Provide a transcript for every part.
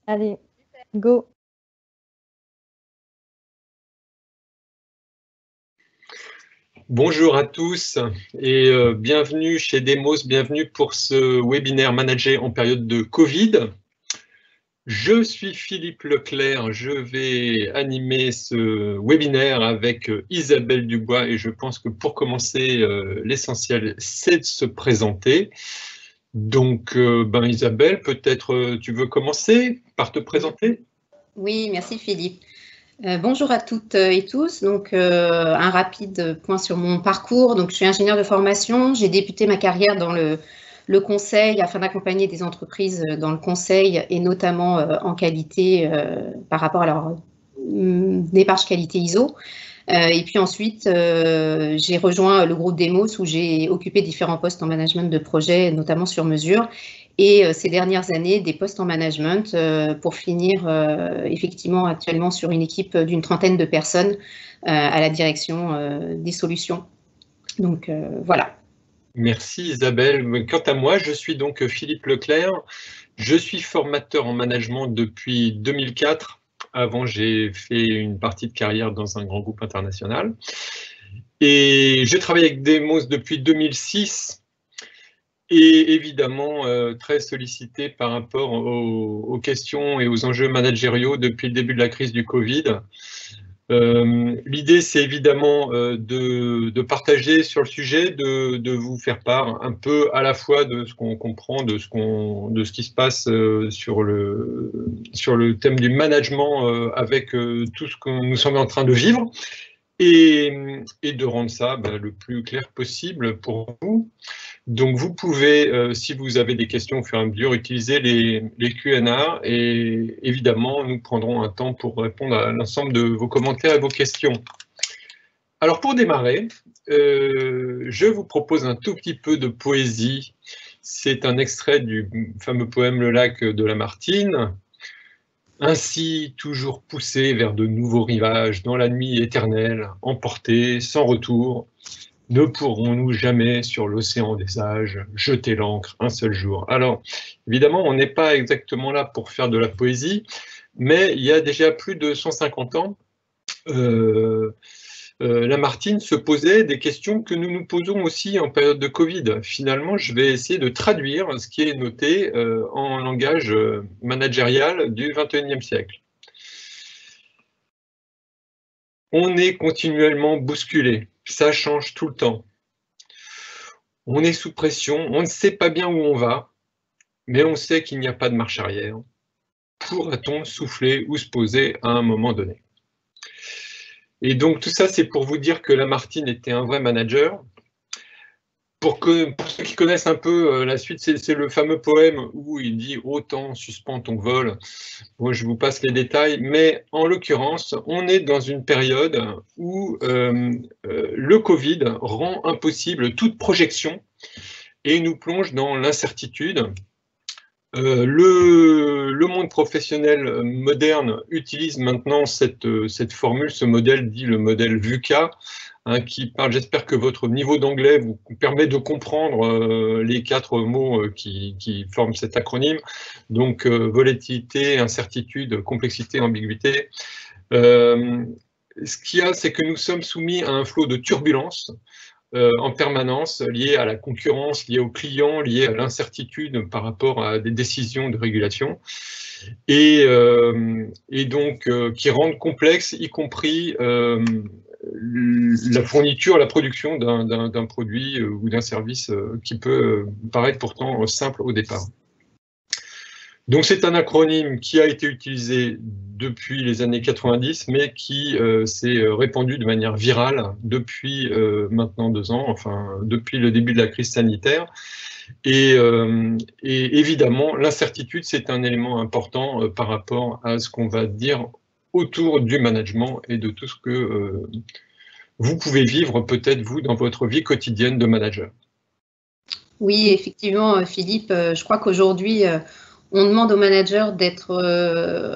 Allez, go. Bonjour à tous et bienvenue chez Demos, bienvenue pour ce webinaire Manager en période de Covid. Je suis Philippe Leclerc, je vais animer ce webinaire avec Isabelle Dubois et je pense que pour commencer, l'essentiel c'est de se présenter. Donc, Isabelle, peut-être tu veux commencer par te présenter? Oui, merci Philippe. Bonjour à toutes et tous. Donc, un rapide point sur mon parcours. Donc, je suis ingénieure de formation. J'ai débuté ma carrière dans le conseil afin d'accompagner des entreprises dans le conseil et notamment en qualité par rapport à leur démarche qualité ISO. Et puis ensuite, j'ai rejoint le groupe Demos où j'ai occupé différents postes en management de projet, notamment sur mesure. Et ces dernières années, des postes en management pour finir effectivement actuellement sur une équipe d'une trentaine de personnes à la direction des solutions. Donc voilà. Merci Isabelle. Quant à moi, je suis donc Philippe Leclerc. Je suis formateur en management depuis 2004. Avant, j'ai fait une partie de carrière dans un grand groupe international. Et je travaille avec Demos depuis 2006. Et évidemment, très sollicité par rapport aux questions et aux enjeux managériaux depuis le début de la crise du Covid. L'idée, c'est évidemment de partager sur le sujet, de vous faire part un peu à la fois de ce qu'on comprend, de ce qui se passe sur le thème du management avec tout ce que nous sommes en train de vivre et de rendre ça le plus clair possible pour vous. Donc vous pouvez, si vous avez des questions au fur et à mesure, utiliser les Q&A et évidemment, nous prendrons un temps pour répondre à l'ensemble de vos commentaires et vos questions. Alors pour démarrer, je vous propose un tout petit peu de poésie. C'est un extrait du fameux poème Le lac de Lamartine. Ainsi, toujours poussé vers de nouveaux rivages, dans la nuit éternelle, emportés, sans retour, ne pourrons-nous jamais, sur l'océan des âges, jeter l'ancre un seul jour? Alors, évidemment, on n'est pas exactement là pour faire de la poésie, mais il y a déjà plus de 150 ans, Lamartine se posait des questions que nous nous posons aussi en période de Covid. Finalement, je vais essayer de traduire ce qui est noté en langage managérial du XXIe siècle. On est continuellement bousculé, ça change tout le temps. On est sous pression, on ne sait pas bien où on va, mais on sait qu'il n'y a pas de marche arrière. Pourra-t-on souffler ou se poser à un moment donné? Et donc tout ça, c'est pour vous dire que Lamartine était un vrai manager. Pour ceux qui connaissent un peu la suite, c'est le fameux poème où il dit « Autant suspends ton vol ». Moi, je vous passe les détails, mais en l'occurrence, on est dans une période où le Covid rend impossible toute projection et nous plonge dans l'incertitude. Le monde professionnel moderne utilise maintenant cette formule, ce modèle dit le modèle VUCA, qui parle, j'espère que votre niveau d'anglais vous permet de comprendre les 4 mots qui forment cet acronyme. Donc, volatilité, incertitude, complexité, ambiguïté. Ce qu'il y a, c'est que nous sommes soumis à un flot de turbulences en permanence, liées à la concurrence, liées aux clients, liées à l'incertitude par rapport à des décisions de régulation, et donc qui rendent complexe, y compris la fourniture, la production d'un produit ou d'un service qui peut paraître pourtant simple au départ. Donc c'est un acronyme qui a été utilisé depuis les années 90, mais qui s'est répandu de manière virale depuis maintenant 2 ans, enfin depuis le début de la crise sanitaire. Et évidemment, l'incertitude, c'est un élément important par rapport à ce qu'on va dire autour du management et de tout ce que vous pouvez vivre peut-être vous dans votre vie quotidienne de manager. Oui, effectivement, Philippe, je crois qu'aujourd'hui, on demande aux managers d'être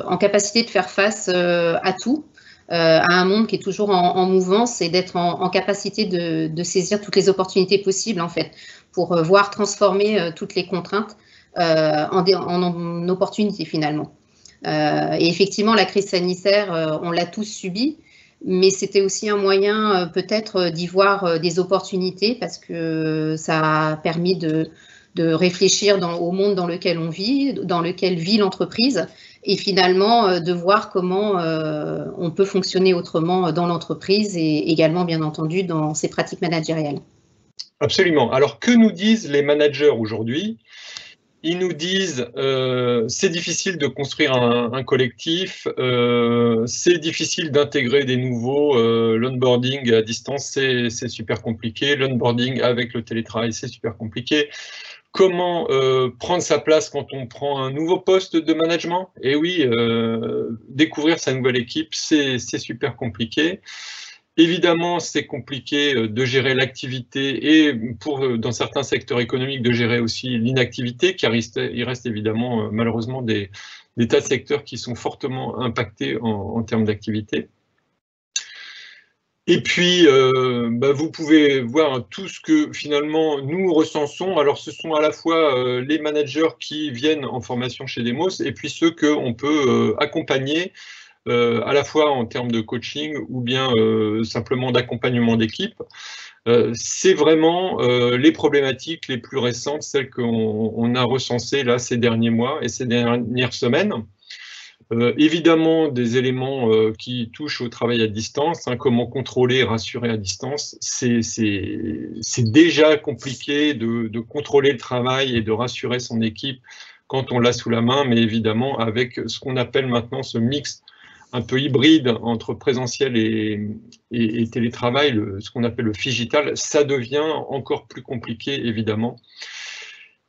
en capacité de faire face à tout, à un monde qui est toujours en mouvance et d'être en capacité de saisir toutes les opportunités possibles, en fait, pour voir transformer toutes les contraintes en opportunités, finalement. Et effectivement, la crise sanitaire, on l'a tous subie, mais c'était aussi un moyen peut-être d'y voir des opportunités parce que ça a permis de réfléchir au monde dans lequel on vit, dans lequel vit l'entreprise, et finalement de voir comment on peut fonctionner autrement dans l'entreprise et également, bien entendu, dans ses pratiques managériales. Absolument. Alors, que nous disent les managers aujourd'hui? Ils nous disent c'est difficile de construire un collectif, c'est difficile d'intégrer des nouveaux, l'onboarding à distance, c'est super compliqué, l'onboarding avec le télétravail, c'est super compliqué. Comment prendre sa place quand on prend un nouveau poste de management? Et oui, découvrir sa nouvelle équipe, c'est super compliqué. Évidemment, c'est compliqué de gérer l'activité et dans certains secteurs économiques de gérer aussi l'inactivité, car il reste évidemment malheureusement des tas de secteurs qui sont fortement impactés en termes d'activité. Et puis, vous pouvez voir tout ce que finalement nous recensons. Alors, ce sont à la fois les managers qui viennent en formation chez Demos et puis ceux qu'on peut accompagner à la fois en termes de coaching ou bien simplement d'accompagnement d'équipe. C'est vraiment les problématiques les plus récentes, celles qu'on a recensées là ces derniers mois et ces dernières semaines. Évidemment, des éléments qui touchent au travail à distance, hein, comment contrôler et rassurer à distance. C'est déjà compliqué de contrôler le travail et de rassurer son équipe quand on l'a sous la main, mais évidemment avec ce qu'on appelle maintenant ce mix un peu hybride entre présentiel et télétravail, ce qu'on appelle le figital, ça devient encore plus compliqué, évidemment.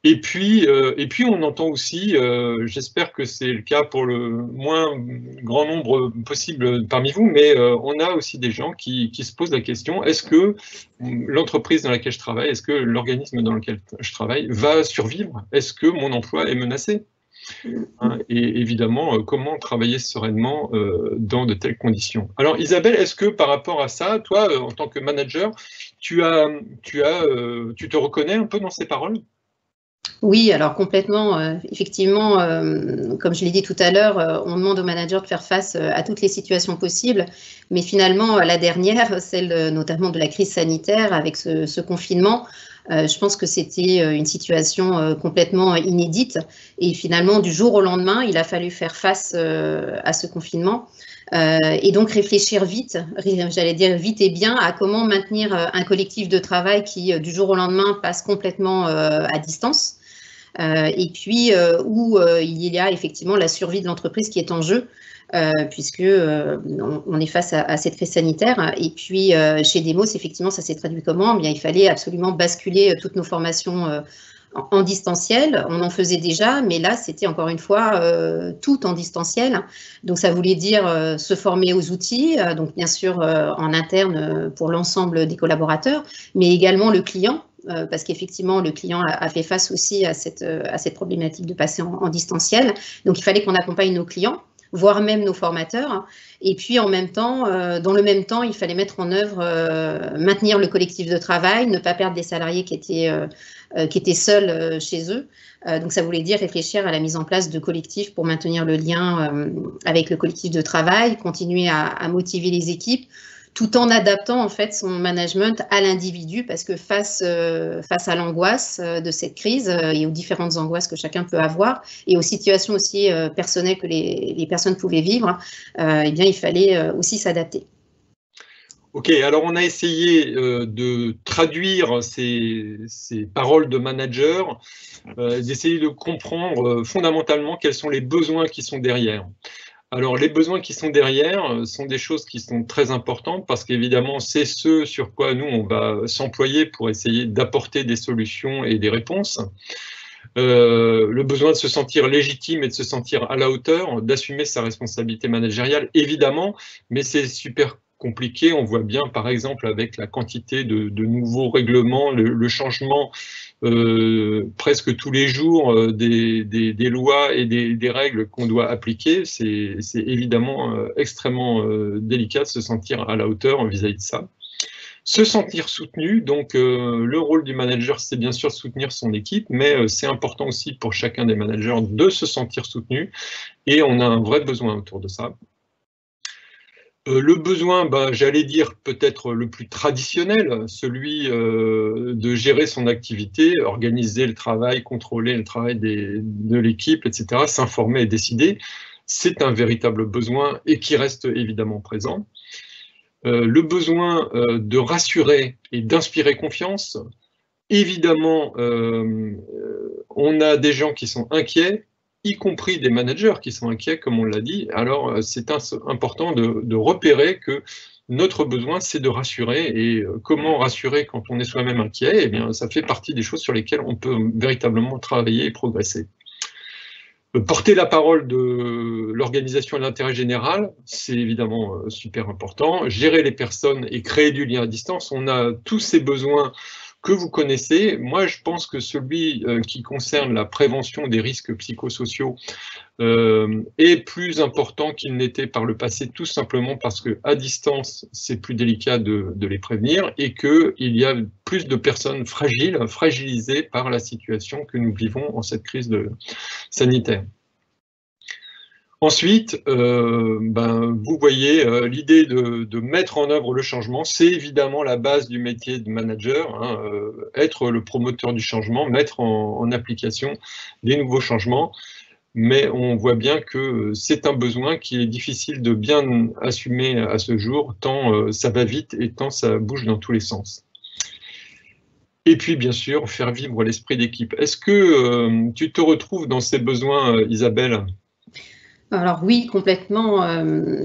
Et puis on entend aussi, j'espère que c'est le cas pour le moins grand nombre possible parmi vous, mais on a aussi des gens qui se posent la question, est-ce que l'entreprise dans laquelle je travaille, est-ce que l'organisme dans lequel je travaille va survivre? Est-ce que mon emploi est menacé? Et évidemment, comment travailler sereinement dans de telles conditions. Alors Isabelle, est-ce que par rapport à ça, toi, en tant que manager, tu te reconnais un peu dans ces paroles? Oui, alors complètement. Effectivement, comme je l'ai dit tout à l'heure, on demande aux managers de faire face à toutes les situations possibles, mais finalement, la dernière, celle notamment de la crise sanitaire avec ce confinement, je pense que c'était une situation complètement inédite et finalement, du jour au lendemain, il a fallu faire face à ce confinement et donc réfléchir vite, j'allais dire vite et bien, à comment maintenir un collectif de travail qui, du jour au lendemain, passe complètement à distance. Et puis où il y a effectivement la survie de l'entreprise qui est en jeu, puisque on est face à cette crise sanitaire. Et puis chez Demos, effectivement, ça s'est traduit comment? Bien, il fallait absolument basculer toutes nos formations en distanciel. On en faisait déjà, mais là, c'était encore une fois tout en distanciel. Donc, ça voulait dire se former aux outils, donc bien sûr en interne pour l'ensemble des collaborateurs, mais également le client. Parce qu'effectivement, le client a fait face aussi à cette problématique de passer en distanciel. Donc, il fallait qu'on accompagne nos clients, voire même nos formateurs. Et puis, en même temps, dans le même temps, il fallait mettre en œuvre, maintenir le collectif de travail, ne pas perdre des salariés qui étaient seuls chez eux. Donc, ça voulait dire réfléchir à la mise en place de collectifs pour maintenir le lien avec le collectif de travail, continuer à motiver les équipes, tout en adaptant en fait son management à l'individu, parce que face à l'angoisse de cette crise et aux différentes angoisses que chacun peut avoir, et aux situations aussi personnelles que les personnes pouvaient vivre, eh bien, il fallait aussi s'adapter. Ok, alors on a essayé de traduire ces paroles de manager, d'essayer de comprendre fondamentalement quels sont les besoins qui sont derrière. Alors, les besoins qui sont derrière sont des choses qui sont très importantes parce qu'évidemment, c'est ce sur quoi nous, on va s'employer pour essayer d'apporter des solutions et des réponses. Le besoin de se sentir légitime et de se sentir à la hauteur, d'assumer sa responsabilité managériale, évidemment, mais c'est super compliqué. On voit bien, par exemple, avec la quantité de nouveaux règlements, le changement presque tous les jours des lois et des règles qu'on doit appliquer. C'est évidemment extrêmement délicat de se sentir à la hauteur vis-à-vis de ça. Se sentir soutenu, donc le rôle du manager, c'est bien sûr de soutenir son équipe, mais c'est important aussi pour chacun des managers de se sentir soutenu, et on a un vrai besoin autour de ça. Le besoin, j'allais dire peut-être le plus traditionnel, celui de gérer son activité, organiser le travail, contrôler le travail de l'équipe, etc., s'informer et décider, c'est un véritable besoin et qui reste évidemment présent. Le besoin de rassurer et d'inspirer confiance, évidemment, on a des gens qui sont inquiets, y compris des managers qui sont inquiets, comme on l'a dit. Alors, c'est important de repérer que notre besoin, c'est de rassurer. Et comment rassurer quand on est soi-même inquiet? Eh bien, ça fait partie des choses sur lesquelles on peut véritablement travailler et progresser. Porter la parole de l'organisation et de l'intérêt général, c'est évidemment super important. Gérer les personnes et créer du lien à distance, on a tous ces besoins que vous connaissez. Moi, je pense que celui qui concerne la prévention des risques psychosociaux est plus important qu'il n'était par le passé, tout simplement parce qu'à distance, c'est plus délicat de les prévenir et qu'il y a plus de personnes fragilisées par la situation que nous vivons en cette crise sanitaire. Ensuite, vous voyez, l'idée de mettre en œuvre le changement, c'est évidemment la base du métier de manager, hein, être le promoteur du changement, mettre en application des nouveaux changements, mais on voit bien que c'est un besoin qui est difficile de bien assumer à ce jour, tant ça va vite et tant ça bouge dans tous les sens. Et puis, bien sûr, faire vivre l'esprit d'équipe. Est-ce que tu te retrouves dans ces besoins, Isabelle ? Alors oui, complètement.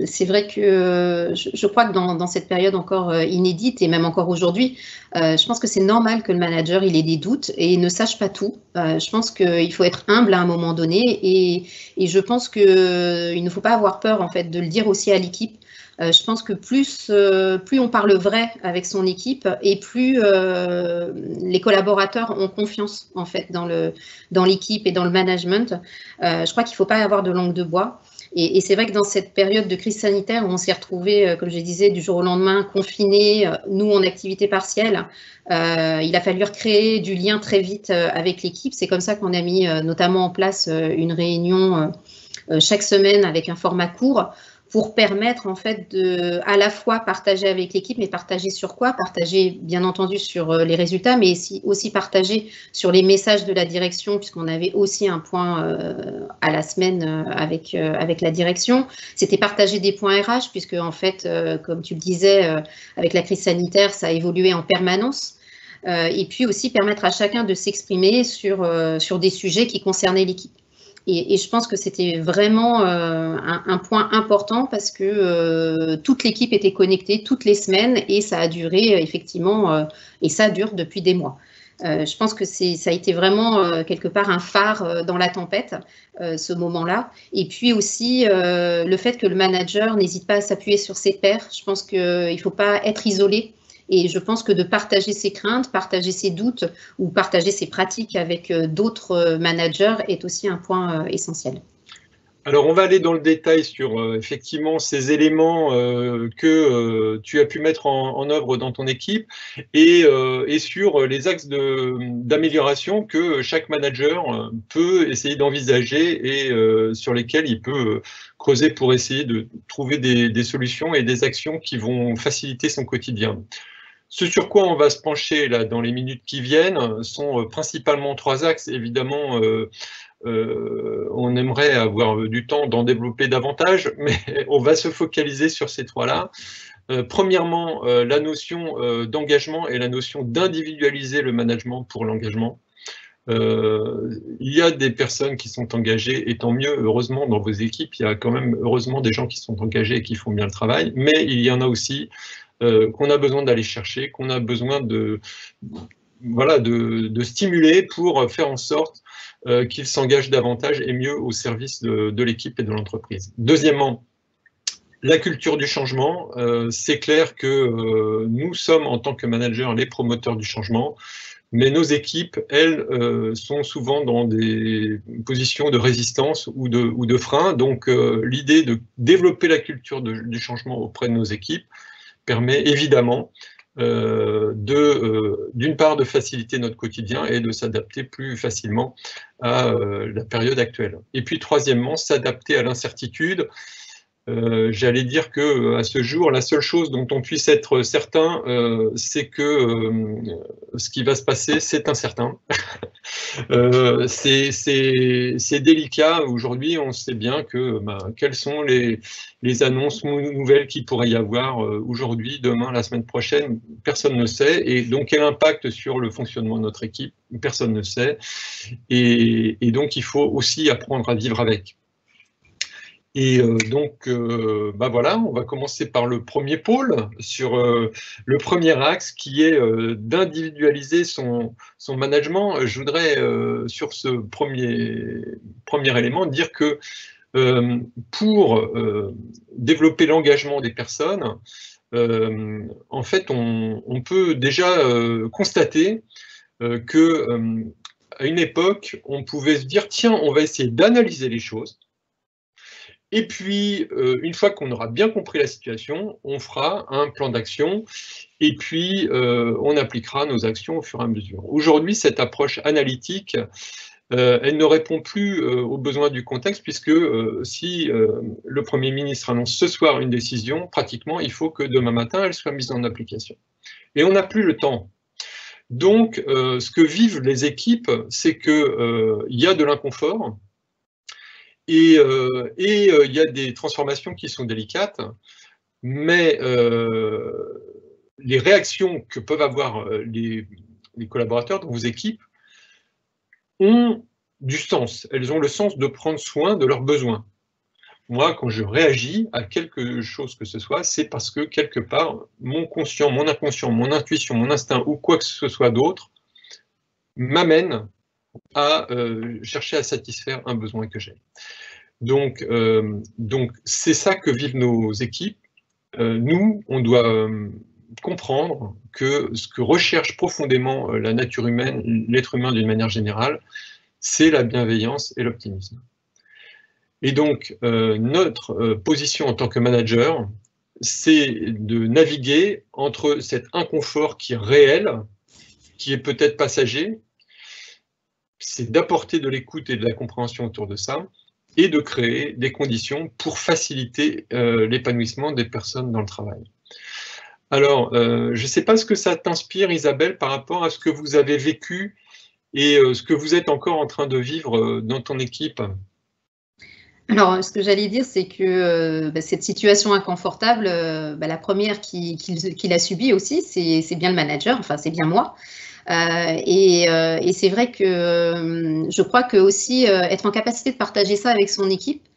C'est vrai que je crois que dans cette période encore inédite et même encore aujourd'hui, je pense que c'est normal que le manager il ait des doutes et ne sache pas tout. Je pense qu'il faut être humble à un moment donné et je pense qu'il ne faut pas avoir peur en fait de le dire aussi à l'équipe. Je pense que plus on parle vrai avec son équipe et plus les collaborateurs ont confiance en fait dans l'équipe et dans le management. Je crois qu'il ne faut pas avoir de langue de bois. Et c'est vrai que dans cette période de crise sanitaire où on s'est retrouvés, comme je disais, du jour au lendemain, confinés, nous en activité partielle, il a fallu recréer du lien très vite avec l'équipe. C'est comme ça qu'on a mis notamment en place une réunion chaque semaine avec un format court pour permettre en fait de à la fois partager avec l'équipe, mais partager sur quoi? Partager bien entendu sur les résultats, mais aussi partager sur les messages de la direction, puisqu'on avait aussi un point à la semaine avec la direction. C'était partager des points RH, puisque en fait, comme tu le disais, avec la crise sanitaire, ça a évolué en permanence. Et puis aussi permettre à chacun de s'exprimer sur des sujets qui concernaient l'équipe. Et je pense que c'était vraiment un point important parce que toute l'équipe était connectée toutes les semaines et ça a duré effectivement, et ça dure depuis des mois. Je pense que ça a été vraiment quelque part un phare dans la tempête, ce moment-là. Et puis aussi le fait que le manager n'hésite pas à s'appuyer sur ses pairs. Je pense qu'il ne faut pas être isolé. Et je pense que de partager ses craintes, partager ses doutes ou partager ses pratiques avec d'autres managers est aussi un point essentiel. Alors, on va aller dans le détail sur effectivement ces éléments que tu as pu mettre en œuvre dans ton équipe et sur les axes d'amélioration que chaque manager peut essayer d'envisager et sur lesquels il peut creuser pour essayer de trouver des solutions et des actions qui vont faciliter son quotidien. Ce sur quoi on va se pencher là, dans les minutes qui viennent sont principalement 3 axes. Évidemment, on aimerait avoir du temps d'en développer davantage, mais on va se focaliser sur ces 3-là. Premièrement, la notion d'engagement et la notion d'individualiser le management pour l'engagement. Il y a des personnes qui sont engagées, et tant mieux, heureusement, dans vos équipes, il y a quand même heureusement des gens qui sont engagés et qui font bien le travail, mais il y en a aussi qu'on a besoin d'aller chercher, qu'on a besoin de stimuler pour faire en sorte qu'ils s'engagent davantage et mieux au service de l'équipe et de l'entreprise. Deuxièmement, la culture du changement. C'est clair que nous sommes, en tant que managers, les promoteurs du changement, mais nos équipes, elles, sont souvent dans des positions de résistance ou de frein. Donc, l'idée de développer la culture du changement auprès de nos équipes permet évidemment d'une part de faciliter notre quotidien et de s'adapter plus facilement à la période actuelle. Et puis troisièmement, s'adapter à l'incertitude. J'allais dire que à ce jour, la seule chose dont on puisse être certain, c'est que ce qui va se passer, c'est incertain. C'est délicat. Aujourd'hui, on sait bien que quelles sont les annonces nouvelles qu'il pourrait y avoir aujourd'hui, demain, la semaine prochaine. Personne ne sait. Et donc, quel impact sur le fonctionnement de notre équipe? Personne ne sait. Et donc, il faut aussi apprendre à vivre avec. Et donc, voilà, on va commencer par le premier pôle, sur le premier axe qui est d'individualiser son management. Je voudrais, sur ce premier élément, dire que pour développer l'engagement des personnes, en fait, on peut déjà constater que à une époque, on pouvait se dire, tiens, on va essayer d'analyser les choses. Et puis, une fois qu'on aura bien compris la situation, on fera un plan d'action et puis on appliquera nos actions au fur et à mesure. Aujourd'hui, cette approche analytique, elle ne répond plus aux besoins du contexte, puisque si le Premier ministre annonce ce soir une décision, pratiquement, il faut que demain matin, elle soit mise en application. Et on n'a plus le temps. Donc, ce que vivent les équipes, c'est qu'il y a de l'inconfort, et il y a des transformations qui sont délicates, mais les réactions que peuvent avoir les collaborateurs dans vos équipes ont du sens. Elles ont le sens de prendre soin de leurs besoins. Moi, quand je réagis à quelque chose que ce soit, c'est parce que quelque part, mon conscient, mon inconscient, mon intuition, mon instinct ou quoi que ce soit d'autre m'amène à chercher à satisfaire un besoin que j'ai. Donc c'est ça que vivent nos équipes. Nous, on doit comprendre que ce que recherche profondément la nature humaine, l'être humain d'une manière générale, c'est la bienveillance et l'optimisme. Et donc, notre position en tant que manager, c'est de naviguer entre cet inconfort qui est réel, qui est peut-être passager, c'est d'apporter de l'écoute et de la compréhension autour de ça, et de créer des conditions pour faciliter l'épanouissement des personnes dans le travail. Alors, je ne sais pas ce que ça t'inspire, Isabelle, par rapport à ce que vous avez vécu et ce que vous êtes encore en train de vivre dans ton équipe. Alors, ce que j'allais dire, c'est que cette situation inconfortable, la première qui l'a subie aussi, c'est bien le manager, enfin c'est bien moi. Et c'est vrai que je crois que aussi être en capacité de partager ça avec son équipe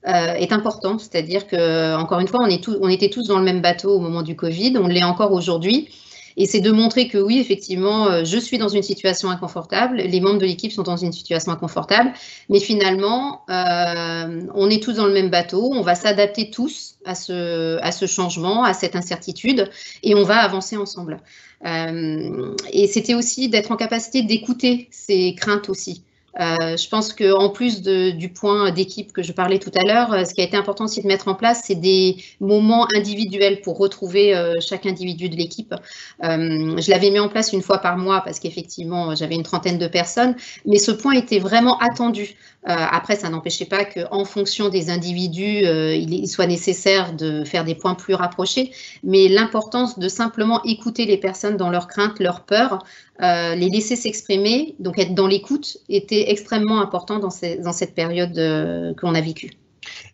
est important. C'est-à-dire que, encore une fois, on était tous dans le même bateau au moment du Covid, on l'est encore aujourd'hui. Et c'est de montrer que oui, effectivement, je suis dans une situation inconfortable, les membres de l'équipe sont dans une situation inconfortable, mais finalement, on est tous dans le même bateau, on va s'adapter tous à ce changement, à cette incertitude, et on va avancer ensemble. Et c'était aussi d'être en capacité d'écouter ces craintes aussi. Je pense qu'en plus du point d'équipe que je parlais tout à l'heure, ce qui a été important aussi de mettre en place, c'est des moments individuels pour retrouver chaque individu de l'équipe. Je l'avais mis en place une fois par mois parce qu'effectivement, j'avais une trentaine de personnes, mais ce point était vraiment attendu. Après, ça n'empêchait pas qu'en fonction des individus, il soit nécessaire de faire des points plus rapprochés, mais l'importance de simplement écouter les personnes dans leurs craintes, leurs peurs, les laisser s'exprimer, donc être dans l'écoute, était extrêmement important dans cette période qu'on a vécue.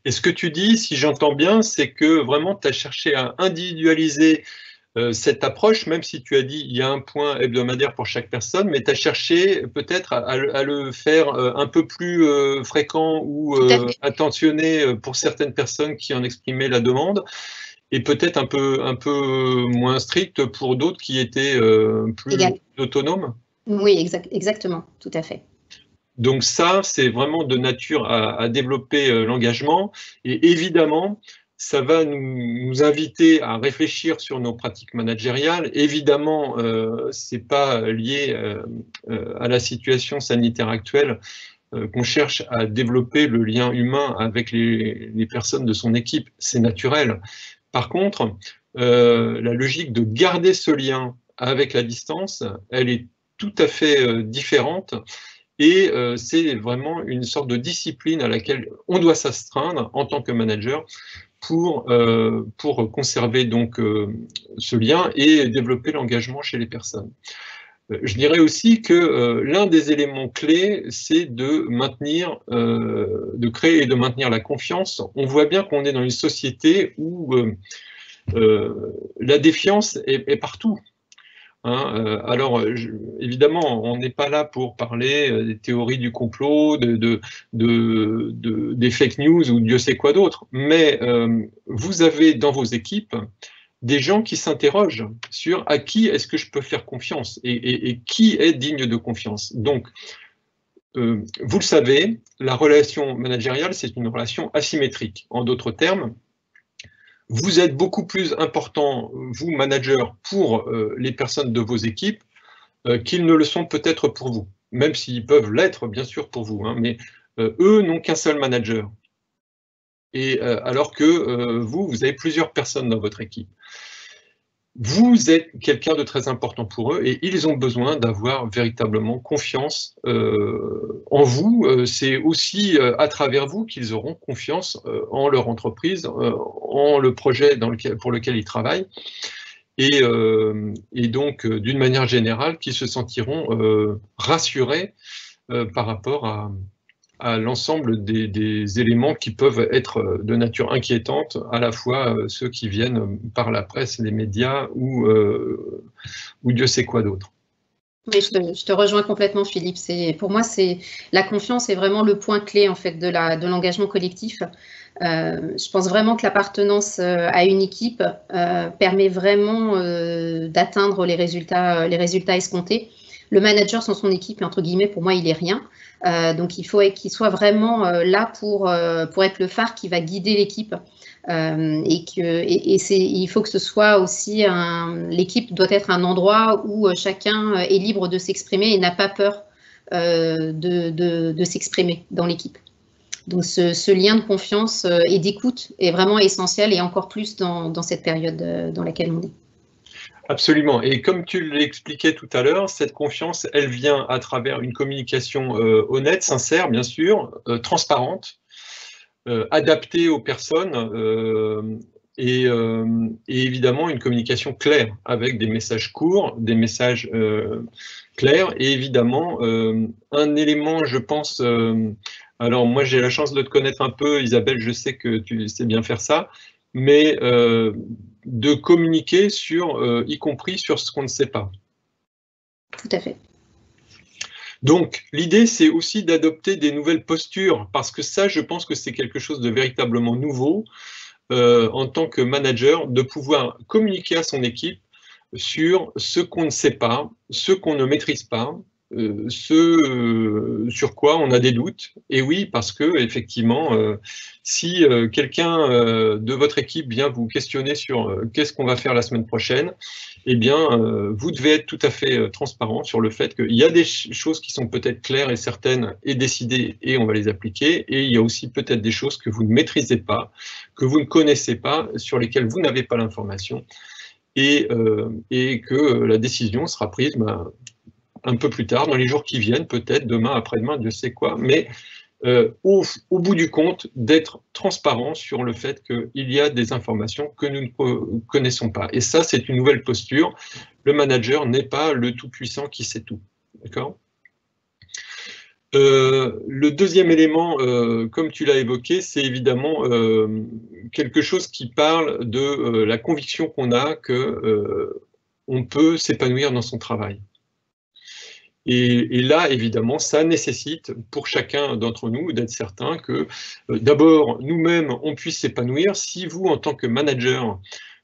Et ce que tu dis, si j'entends bien, c'est que vraiment tu as cherché à individualiser cette approche, même si tu as dit il y a un point hebdomadaire pour chaque personne, mais tu as cherché peut-être à le faire un peu plus fréquent ou attentionné pour certaines personnes qui en exprimaient la demande, et peut-être un peu moins strict pour d'autres qui étaient plus autonomes. Oui, exactement, tout à fait. Donc ça, c'est vraiment de nature à développer l'engagement, et évidemment, ça va nous inviter à réfléchir sur nos pratiques managériales. Évidemment, ce n'est pas lié à la situation sanitaire actuelle qu'on cherche à développer le lien humain avec les personnes de son équipe. C'est naturel. Par contre, la logique de garder ce lien avec la distance, elle est tout à fait différente et c'est vraiment une sorte de discipline à laquelle on doit s'astreindre en tant que manager pour conserver donc ce lien et développer l'engagement chez les personnes. Je dirais aussi que l'un des éléments clés, c'est de créer et de maintenir la confiance. On voit bien qu'on est dans une société où la défiance est partout. Hein. Alors, évidemment, on n'est pas là pour parler des théories du complot, des fake news ou Dieu sait quoi d'autre, mais vous avez dans vos équipes des gens qui s'interrogent sur à qui est-ce que je peux faire confiance et qui est digne de confiance. Donc, vous le savez, la relation managériale, c'est une relation asymétrique. En d'autres termes, vous êtes beaucoup plus important, vous, manager, pour les personnes de vos équipes qu'ils ne le sont peut-être pour vous, même s'ils peuvent l'être, bien sûr, pour vous, hein, mais eux n'ont qu'un seul manager. Et alors que vous avez plusieurs personnes dans votre équipe. Vous êtes quelqu'un de très important pour eux et ils ont besoin d'avoir véritablement confiance en vous. C'est aussi à travers vous qu'ils auront confiance en leur entreprise, en le projet pour lequel ils travaillent. Et donc, d'une manière générale, qu'ils se sentiront rassurés par rapport à l'ensemble des éléments qui peuvent être de nature inquiétante, à la fois ceux qui viennent par la presse, les médias ou Dieu sait quoi d'autre. Oui, je te rejoins complètement, Philippe. Pour moi, la confiance est vraiment le point clé en fait, de l'engagement collectif. Je pense vraiment que l'appartenance à une équipe permet vraiment d'atteindre les résultats escomptés. Le manager sans son équipe, entre guillemets, pour moi, il est rien. Donc, il faut qu'il soit vraiment là pour être le phare qui va guider l'équipe. Il faut que ce soit aussi l'équipe doit être un endroit où chacun est libre de s'exprimer et n'a pas peur de s'exprimer dans l'équipe. Donc, ce lien de confiance et d'écoute est vraiment essentiel et encore plus dans cette période dans laquelle on est. Absolument. Et comme tu l'expliquais tout à l'heure, cette confiance, elle vient à travers une communication honnête, sincère, bien sûr, transparente, adaptée aux personnes et évidemment une communication claire avec des messages courts, des messages clairs et évidemment un élément, je pense, alors moi j'ai la chance de te connaître un peu, Isabelle, je sais que tu sais bien faire ça, mais de communiquer y compris sur ce qu'on ne sait pas. Tout à fait. Donc, l'idée, c'est aussi d'adopter des nouvelles postures, parce que ça, je pense que c'est quelque chose de véritablement nouveau en tant que manager, de pouvoir communiquer à son équipe sur ce qu'on ne sait pas, ce qu'on ne maîtrise pas, ce sur quoi on a des doutes. Et oui, parce que effectivement, si quelqu'un de votre équipe vient vous questionner sur qu'est-ce qu'on va faire la semaine prochaine, eh bien, vous devez être tout à fait transparent sur le fait qu'il y a des choses qui sont peut-être claires et certaines et décidées et on va les appliquer, et il y a aussi peut-être des choses que vous ne maîtrisez pas, que vous ne connaissez pas, sur lesquelles vous n'avez pas l'information, et que la décision sera prise un peu plus tard, dans les jours qui viennent, peut-être demain, après-demain, Dieu sait quoi, mais au bout du compte, d'être transparent sur le fait qu'il y a des informations que nous ne connaissons pas. Et ça, c'est une nouvelle posture. Le manager n'est pas le tout-puissant qui sait tout. D'accord ? Le deuxième élément, comme tu l'as évoqué, c'est évidemment quelque chose qui parle de la conviction qu'on a qu'on peut s'épanouir dans son travail. Et là, évidemment, ça nécessite pour chacun d'entre nous d'être certain que d'abord, nous-mêmes, on puisse s'épanouir. Si vous, en tant que manager,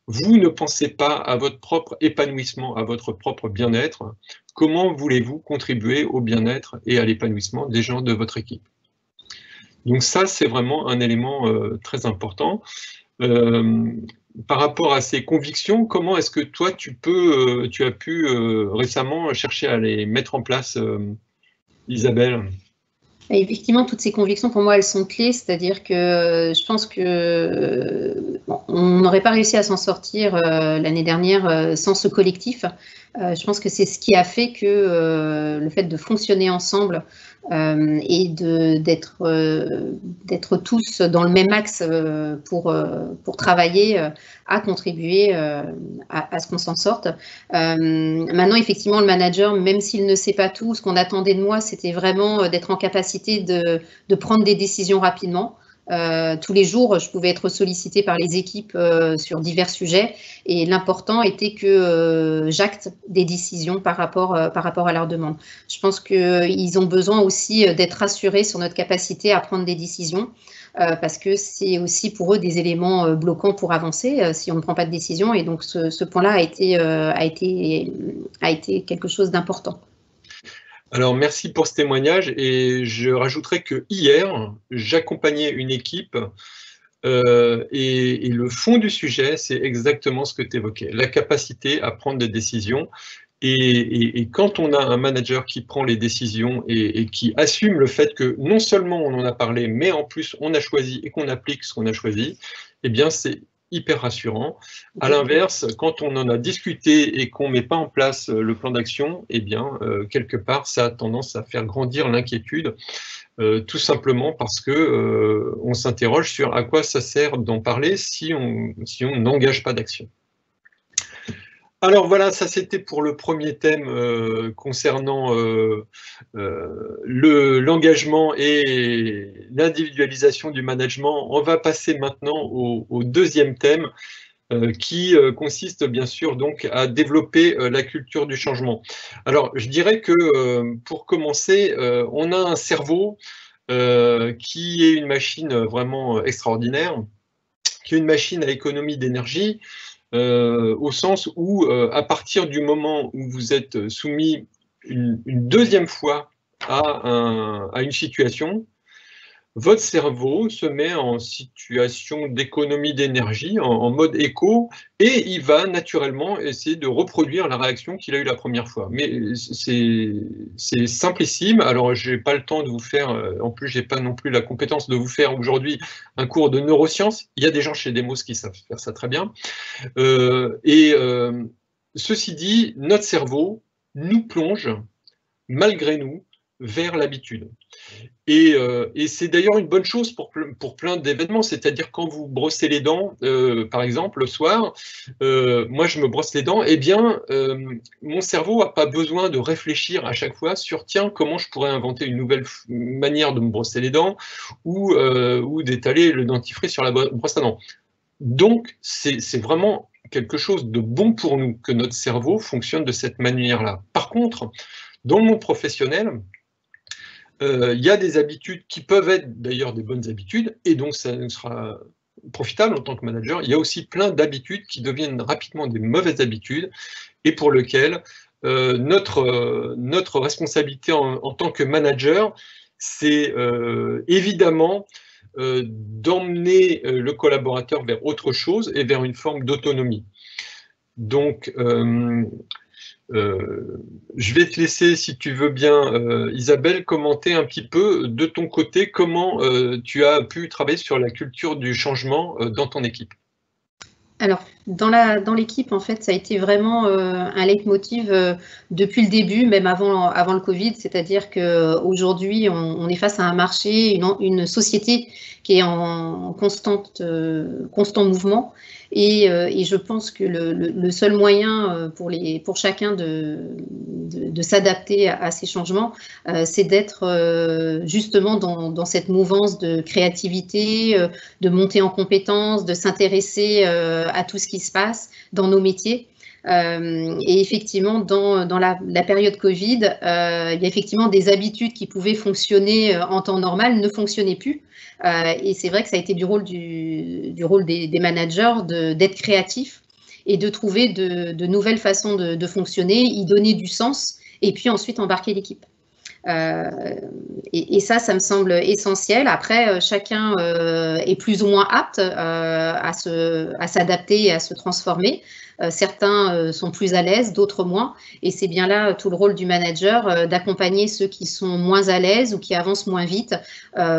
vous ne pensez pas à votre propre épanouissement, à votre propre bien-être, comment voulez-vous contribuer au bien-être et à l'épanouissement des gens de votre équipe? Donc ça, c'est vraiment un élément très important. Par rapport à ces convictions, comment est-ce que toi, tu as pu récemment chercher à les mettre en place, Isabelle? Et effectivement, toutes ces convictions, pour moi, elles sont clés, c'est-à-dire que je pense que bon, on n'aurait pas réussi à s'en sortir l'année dernière sans ce collectif. Je pense que c'est ce qui a fait que le fait de fonctionner ensemble et d'être tous dans le même axe pour travailler a contribué à ce qu'on s'en sorte. Maintenant, effectivement, le manager, même s'il ne sait pas tout, ce qu'on attendait de moi, c'était vraiment d'être en capacité de prendre des décisions rapidement. Tous les jours, je pouvais être sollicitée par les équipes sur divers sujets et l'important était que j'acte des décisions par rapport à leurs demandes. Je pense qu'ils ont besoin aussi d'être rassurés sur notre capacité à prendre des décisions parce que c'est aussi pour eux des éléments bloquants pour avancer si on ne prend pas de décision et donc ce point-là a été quelque chose d'important. Alors, merci pour ce témoignage et je rajouterai que hier, j'accompagnais une équipe et le fond du sujet, c'est exactement ce que tu évoquais, la capacité à prendre des décisions. Et quand on a un manager qui prend les décisions et qui assume le fait que non seulement on en a parlé, mais en plus on a choisi et qu'on applique ce qu'on a choisi, eh bien c'est hyper rassurant. À l'inverse, quand on en a discuté et qu'on ne met pas en place le plan d'action, eh bien, quelque part, ça a tendance à faire grandir l'inquiétude, tout simplement parce que on s'interroge sur à quoi ça sert d'en parler si on n'engage pas d'action. Alors voilà, ça c'était pour le premier thème concernant l'engagement et l'individualisation du management. On va passer maintenant au deuxième thème qui consiste bien sûr donc à développer la culture du changement. Alors je dirais que pour commencer, on a un cerveau qui est une machine vraiment extraordinaire, qui est une machine à économie d'énergie, au sens où, à partir du moment où vous êtes soumis une deuxième fois à une situation, votre cerveau se met en situation d'économie d'énergie, en mode éco, et il va naturellement essayer de reproduire la réaction qu'il a eue la première fois. Mais c'est simplissime. Alors, je n'ai pas le temps de vous faire, en plus, je n'ai pas non plus la compétence de vous faire aujourd'hui un cours de neurosciences. Il y a des gens chez Demos qui savent faire ça très bien. Ceci dit, notre cerveau nous plonge, malgré nous, vers l'habitude. Et c'est d'ailleurs une bonne chose pour plein d'événements, c'est-à-dire quand vous brossez les dents, par exemple, le soir, moi je me brosse les dents, eh bien, mon cerveau n'a pas besoin de réfléchir à chaque fois sur, tiens, comment je pourrais inventer une nouvelle manière de me brosser les dents ou d'étaler le dentifrice sur la brosse à dents. Donc, c'est vraiment quelque chose de bon pour nous que notre cerveau fonctionne de cette manière-là. Par contre, dans le monde professionnel, il y a des habitudes qui peuvent être d'ailleurs des bonnes habitudes, et donc ça sera profitable en tant que manager. Il y a aussi plein d'habitudes qui deviennent rapidement des mauvaises habitudes, et pour lesquelles notre responsabilité en tant que manager, c'est évidemment d'emmener le collaborateur vers autre chose et vers une forme d'autonomie. Donc, je vais te laisser, si tu veux bien, Isabelle, commenter un petit peu de ton côté comment tu as pu travailler sur la culture du changement dans ton équipe. Alors, dans l'équipe, en fait, ça a été vraiment un leitmotiv depuis le début, même avant le Covid, c'est-à-dire qu'aujourd'hui, on est face à un marché, une société qui est en constant mouvement. Et je pense que le seul moyen pour chacun de s'adapter à ces changements, c'est d'être justement dans cette mouvance de créativité, de monter en compétences, de s'intéresser à tout ce qui se passe dans nos métiers. Et effectivement, dans la période Covid, il y a effectivement des habitudes qui pouvaient fonctionner en temps normal, ne fonctionnaient plus. Et c'est vrai que ça a été du rôle des managers d'être créatifs et de trouver de nouvelles façons de fonctionner, y donner du sens et puis ensuite embarquer l'équipe. Et ça me semble essentiel. Après, chacun est plus ou moins apte à s'adapter et à se transformer. Certains sont plus à l'aise, d'autres moins. Et c'est bien là tout le rôle du manager, d'accompagner ceux qui sont moins à l'aise ou qui avancent moins vite,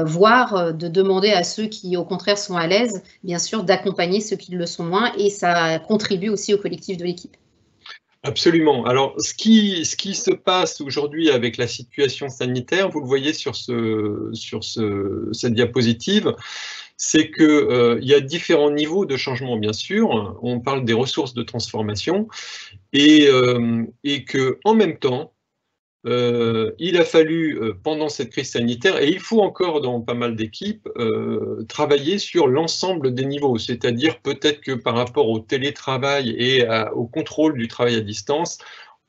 voire de demander à ceux qui, au contraire, sont à l'aise, bien sûr, d'accompagner ceux qui le sont moins. Et ça contribue aussi au collectif de l'équipe. Absolument. Alors, ce qui se passe aujourd'hui avec la situation sanitaire, vous le voyez sur cette diapositive, c'est qu'il y a différents niveaux de changement, bien sûr. On parle des ressources de transformation et qu'en même temps, il a fallu, pendant cette crise sanitaire, et il faut encore dans pas mal d'équipes, travailler sur l'ensemble des niveaux. C'est-à-dire peut-être que par rapport au télétravail et au contrôle du travail à distance,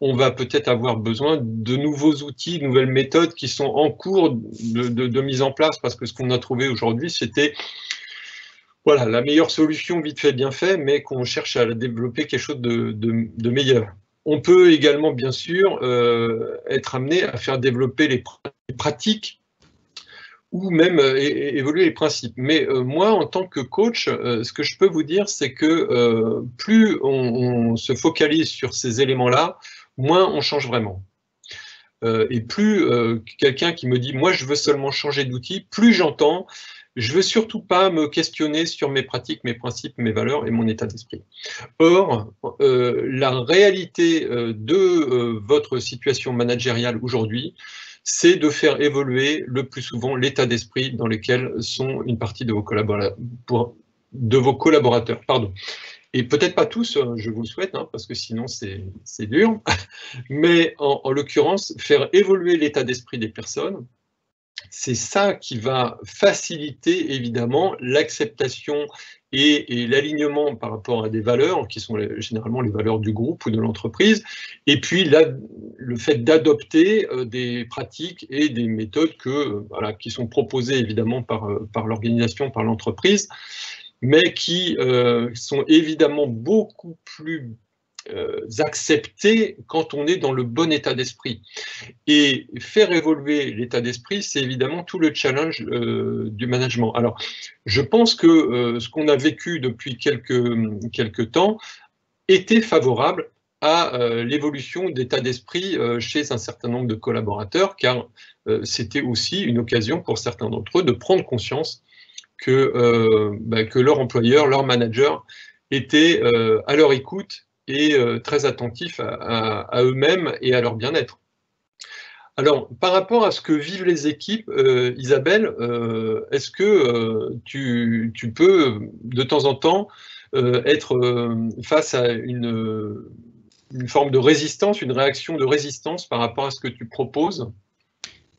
on va peut-être avoir besoin de nouveaux outils, de nouvelles méthodes qui sont en cours de mise en place, parce que ce qu'on a trouvé aujourd'hui, c'était voilà, la meilleure solution vite fait, bien fait, mais qu'on cherche à développer quelque chose de meilleur. On peut également, bien sûr, être amené à faire développer les pratiques ou même évoluer les principes. Mais moi, en tant que coach, ce que je peux vous dire, c'est que plus on se focalise sur ces éléments-là, moins on change vraiment. Et plus quelqu'un qui me dit « moi, je veux seulement changer d'outil », plus j'entends « je veux surtout pas me questionner sur mes pratiques, mes principes, mes valeurs et mon état d'esprit ». Or, la réalité de votre situation managériale aujourd'hui, c'est de faire évoluer le plus souvent l'état d'esprit dans lequel sont une partie de vos collaborateurs. Pardon. Et peut-être pas tous, je vous le souhaite, hein, parce que sinon c'est dur, mais en l'occurrence, faire évoluer l'état d'esprit des personnes, c'est ça qui va faciliter évidemment l'acceptation et l'alignement par rapport à des valeurs qui sont généralement les valeurs du groupe ou de l'entreprise, et puis là, le fait d'adopter des pratiques et des méthodes voilà, qui sont proposées évidemment par l'organisation, par l'entreprise, mais qui sont évidemment beaucoup plus acceptées quand on est dans le bon état d'esprit. Et faire évoluer l'état d'esprit, c'est évidemment tout le challenge du management. Alors, je pense que ce qu'on a vécu depuis quelques temps était favorable à l'évolution d'état d'esprit chez un certain nombre de collaborateurs, car c'était aussi une occasion pour certains d'entre eux de prendre conscience que leur employeur, leur manager était à leur écoute et très attentif à eux-mêmes et à leur bien-être. Alors, par rapport à ce que vivent les équipes, Isabelle, est-ce que tu peux, de temps en temps, être face à une forme de résistance, une réaction de résistance par rapport à ce que tu proposes ?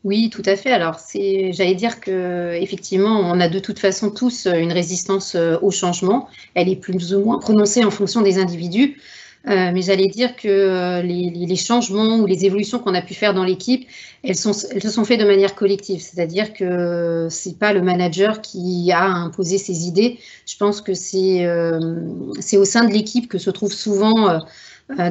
Oui, tout à fait. Alors, j'allais dire qu'effectivement, on a de toute façon tous une résistance au changement. Elle est plus ou moins prononcée en fonction des individus. Mais j'allais dire que les changements ou les évolutions qu'on a pu faire dans l'équipe, elles se sont faites de manière collective. C'est-à-dire que c'est pas le manager qui a imposé ses idées. Je pense que c'est au sein de l'équipe que se trouvent souvent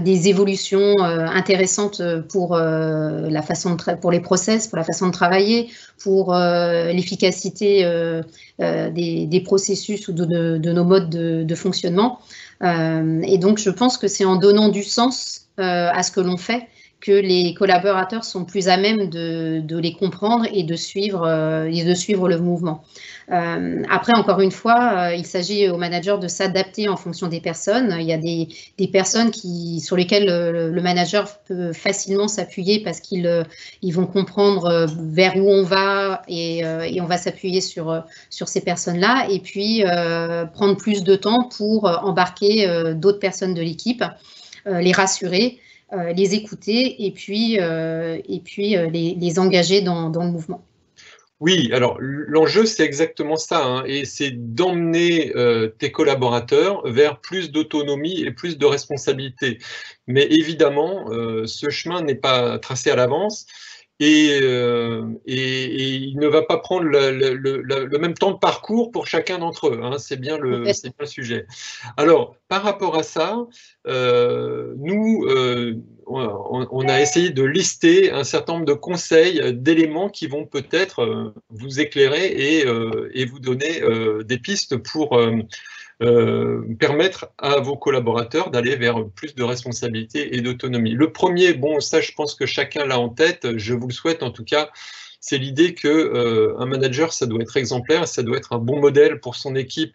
des évolutions intéressantes pour la façon pour les process, pour la façon de travailler, pour l'efficacité des processus ou de nos modes de fonctionnement. Et donc, je pense que c'est en donnant du sens à ce que l'on fait que les collaborateurs sont plus à même de les comprendre et de suivre le mouvement. Après, encore une fois, il s'agit au manager de s'adapter en fonction des personnes. Il y a des personnes sur lesquelles le manager peut facilement s'appuyer parce qu'ils vont comprendre vers où on va et on va s'appuyer sur ces personnes-là. Et puis, prendre plus de temps pour embarquer d'autres personnes de l'équipe, les rassurer, les écouter et puis les engager dans le mouvement. Oui, alors l'enjeu c'est exactement ça, hein, et c'est d'emmener tes collaborateurs vers plus d'autonomie et plus de responsabilité. Mais évidemment, ce chemin n'est pas tracé à l'avance et il ne va pas prendre le même temps de parcours pour chacun d'entre eux, hein, c'est bien le sujet. Alors, par rapport à ça, nous, on a essayé de lister un certain nombre de conseils, d'éléments qui vont peut-être vous éclairer et vous donner des pistes pour permettre à vos collaborateurs d'aller vers plus de responsabilité et d'autonomie. Le premier, bon, ça je pense que chacun l'a en tête, je vous le souhaite en tout cas, c'est l'idée que un manager, ça doit être exemplaire, ça doit être un bon modèle pour son équipe.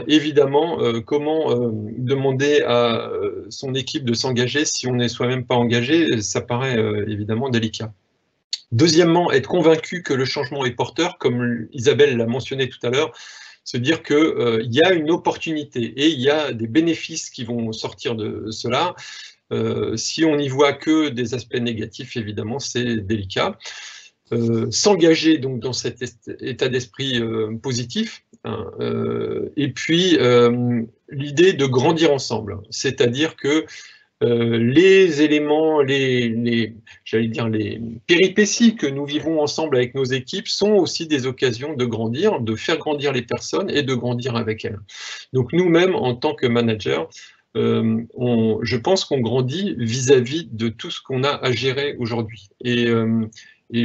Évidemment, comment demander à son équipe de s'engager si on n'est soi-même pas engagé, ça paraît évidemment délicat. Deuxièmement, être convaincu que le changement est porteur, comme Isabelle l'a mentionné tout à l'heure, se dire qu'il y a une opportunité et il y a des bénéfices qui vont sortir de cela. Si on n'y voit que des aspects négatifs, évidemment, c'est délicat. S'engager donc dans cet état d'esprit positif, hein, et puis l'idée de grandir ensemble, c'est-à-dire que les éléments, j'allais dire les péripéties que nous vivons ensemble avec nos équipes sont aussi des occasions de grandir, de faire grandir les personnes et de grandir avec elles. Donc nous-mêmes, en tant que manager, je pense qu'on grandit vis-à-vis de tout ce qu'on a à gérer aujourd'hui. Et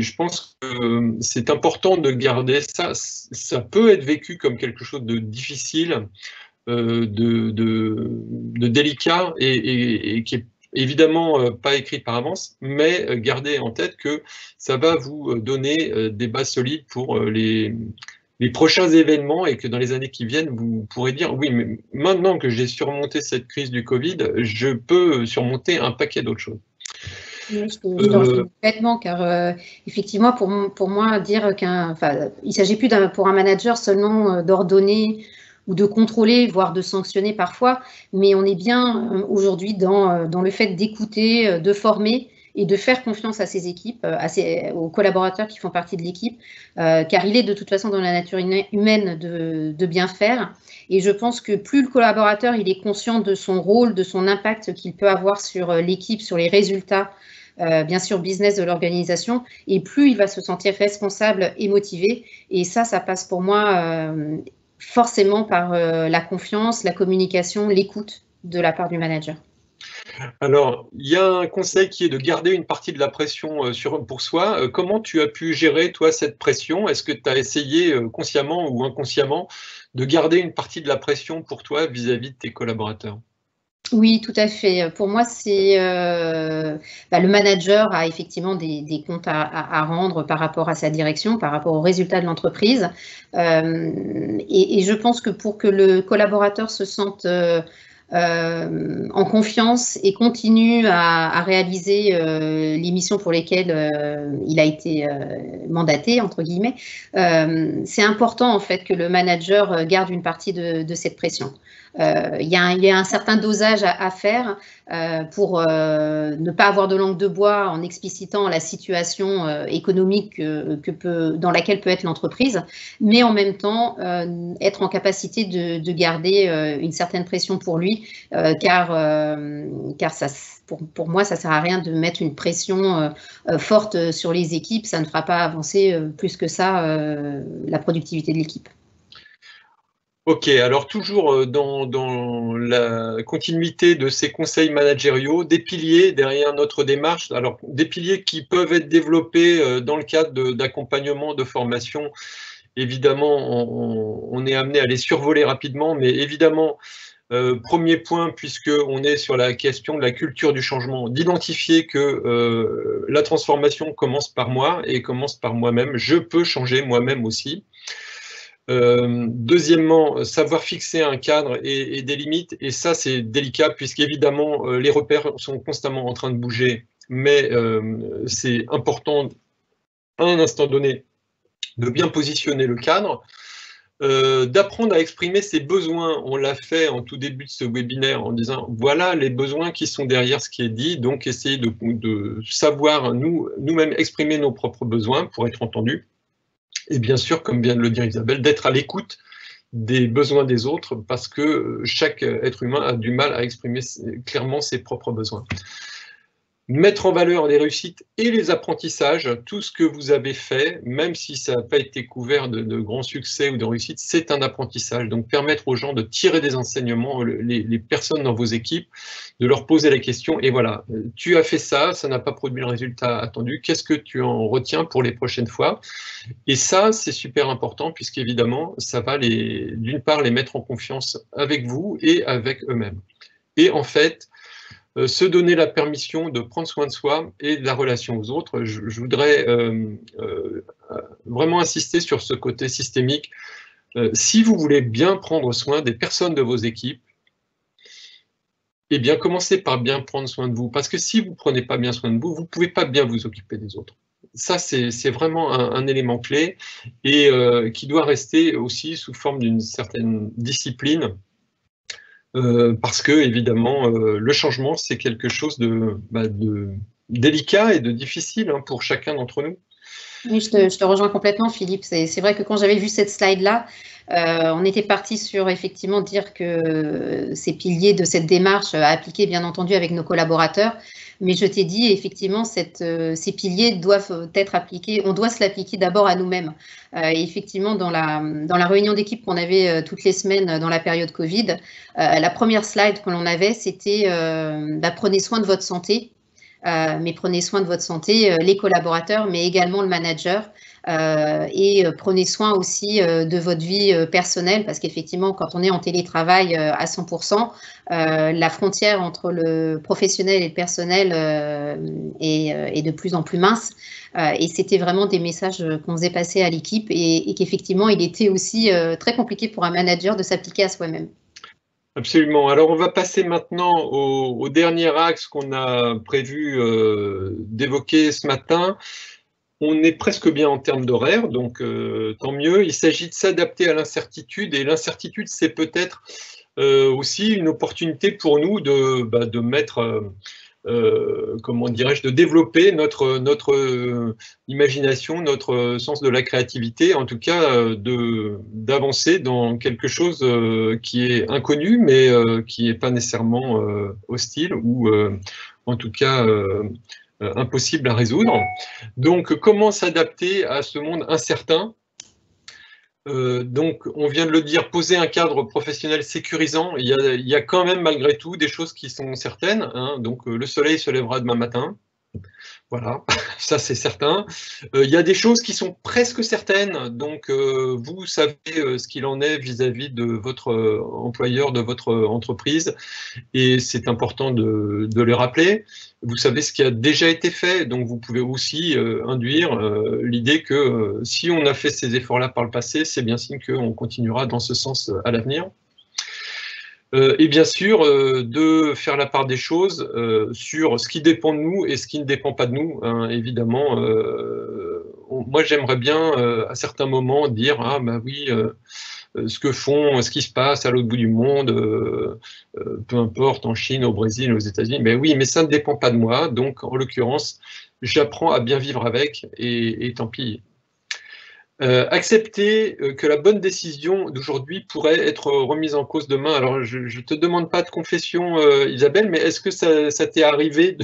je pense que c'est important de garder ça. Ça peut être vécu comme quelque chose de difficile, de délicat et qui est évidemment pas écrit par avance, mais gardez en tête que ça va vous donner des bases solides pour les prochains événements et que dans les années qui viennent, vous pourrez dire oui, mais maintenant que j'ai surmonté cette crise du Covid, je peux surmonter un paquet d'autres choses. Oui, je te rejoins complètement, car effectivement, pour moi, dire il ne s'agit plus pour un manager seulement d'ordonner ou de contrôler, voire de sanctionner parfois, mais on est bien aujourd'hui dans le fait d'écouter, de former et de faire confiance à ses équipes, aux collaborateurs qui font partie de l'équipe, car il est de toute façon dans la nature humaine de bien faire. Et je pense que plus le collaborateur il est conscient de son rôle, de son impact qu'il peut avoir sur l'équipe, sur les résultats, bien sûr business de l'organisation, et plus il va se sentir responsable et motivé. Et ça passe pour moi forcément par la confiance, la communication, l'écoute de la part du manager. Alors, il y a un conseil qui est de garder une partie de la pression pour soi. Comment tu as pu gérer, toi, cette pression? Est-ce que tu as essayé, consciemment ou inconsciemment, de garder une partie de la pression pour toi vis-à-vis de tes collaborateurs? Oui, tout à fait. Pour moi, c'est le manager a effectivement des comptes à rendre par rapport à sa direction, par rapport aux résultats de l'entreprise. Et je pense que pour que le collaborateur se sente en confiance et continue à réaliser les missions pour lesquelles il a été mandaté, entre guillemets, c'est important en fait que le manager garde une partie de cette pression. Il y a un certain dosage à faire pour ne pas avoir de langue de bois en explicitant la situation économique dans laquelle peut être l'entreprise, mais en même temps être en capacité de garder une certaine pression pour lui, car ça, pour moi, ça ne sert à rien de mettre une pression forte sur les équipes, ça ne fera pas avancer plus que ça la productivité de l'équipe. Ok, alors toujours dans la continuité de ces conseils managériaux, des piliers derrière notre démarche, alors des piliers qui peuvent être développés dans le cadre d'accompagnement, de formation. Évidemment, on est amené à les survoler rapidement, mais évidemment, premier point, puisqu'on est sur la question de la culture du changement, d'identifier que la transformation commence par moi et commence par moi-même. Je peux changer moi-même aussi. Deuxièmement, savoir fixer un cadre et des limites, et ça c'est délicat puisqu'évidemment les repères sont constamment en train de bouger, mais c'est important à un instant donné de bien positionner le cadre, d'apprendre à exprimer ses besoins. On l'a fait en tout début de ce webinaire en disant voilà les besoins qui sont derrière ce qui est dit, donc essayer de savoir nous-mêmes exprimer nos propres besoins pour être entendus. Et bien sûr, comme vient de le dire Isabelle, d'être à l'écoute des besoins des autres, parce que chaque être humain a du mal à exprimer clairement ses propres besoins. mettre en valeur les réussites et les apprentissages, tout ce que vous avez fait, même si ça n'a pas été couvert de grands succès ou de réussites, c'est un apprentissage. Donc permettre aux gens de tirer des enseignements, les personnes dans vos équipes, de leur poser la question, et voilà, tu as fait ça, ça n'a pas produit le résultat attendu, qu'est-ce que tu en retiens pour les prochaines fois? Et ça, c'est super important, puisqu'évidemment, ça va d'une part les mettre en confiance avec vous et avec eux-mêmes. Et en fait, se donner la permission de prendre soin de soi et de la relation aux autres. Je voudrais vraiment insister sur ce côté systémique. Si vous voulez bien prendre soin des personnes de vos équipes, eh bien, commencez par bien prendre soin de vous. Parce que si vous ne prenez pas bien soin de vous, vous ne pouvez pas bien vous occuper des autres. Ça, c'est vraiment un élément clé et qui doit rester aussi sous forme d'une certaine discipline. Parce que, évidemment, le changement, c'est quelque chose de délicat et de difficile pour chacun d'entre nous. Oui, je te rejoins complètement, Philippe. C'est vrai que quand j'avais vu cette slide-là, on était parti sur effectivement dire que ces piliers de cette démarche à appliquer, bien entendu, avec nos collaborateurs. Mais je t'ai dit, effectivement, ces piliers doivent être appliqués, on doit se l'appliquer d'abord à nous-mêmes. Et effectivement, dans la réunion d'équipe qu'on avait toutes les semaines dans la période Covid, la première slide que l'on avait, c'était prenez soin de votre santé. Mais prenez soin de votre santé, les collaborateurs, mais également le manager. Et prenez soin aussi de votre vie personnelle, parce qu'effectivement, quand on est en télétravail à 100%, la frontière entre le professionnel et le personnel est de plus en plus mince. Et c'était vraiment des messages qu'on faisait passer à l'équipe et qu'effectivement, il était aussi très compliqué pour un manager de s'appliquer à soi-même. Absolument. Alors, on va passer maintenant au dernier axe qu'on a prévu d'évoquer ce matin. On est presque bien en termes d'horaire, donc tant mieux. Il s'agit de s'adapter à l'incertitude, et l'incertitude, c'est peut-être aussi une opportunité pour nous de mettre, comment dirais-je, de développer notre imagination, notre sens de la créativité, en tout cas d'avancer dans quelque chose qui est inconnu, mais qui n'est pas nécessairement hostile ou en tout cas impossible à résoudre. Donc, comment s'adapter à ce monde incertain? Donc, on vient de le dire, poser un cadre professionnel sécurisant. Il y a quand même, malgré tout, des choses qui sont certaines. Donc, le soleil se lèvera demain matin. Voilà, ça c'est certain. Il y a des choses qui sont presque certaines, donc vous savez ce qu'il en est vis-à-vis de votre employeur, de votre entreprise, et c'est important de les rappeler. Vous savez ce qui a déjà été fait, donc vous pouvez aussi induire l'idée que si on a fait ces efforts-là par le passé, c'est bien signe qu'on continuera dans ce sens à l'avenir. Et bien sûr, de faire la part des choses sur ce qui dépend de nous et ce qui ne dépend pas de nous. Évidemment, moi j'aimerais bien à certains moments dire « Ah bah oui, ce qui se passe à l'autre bout du monde, peu importe, en Chine, au Brésil, aux États-Unis, mais oui, mais ça ne dépend pas de moi. Donc en l'occurrence, j'apprends à bien vivre avec et tant pis. » Accepter que la bonne décision d'aujourd'hui pourrait être remise en cause demain. Alors, je ne te demande pas de confession, Isabelle, mais est-ce que ça t'est arrivé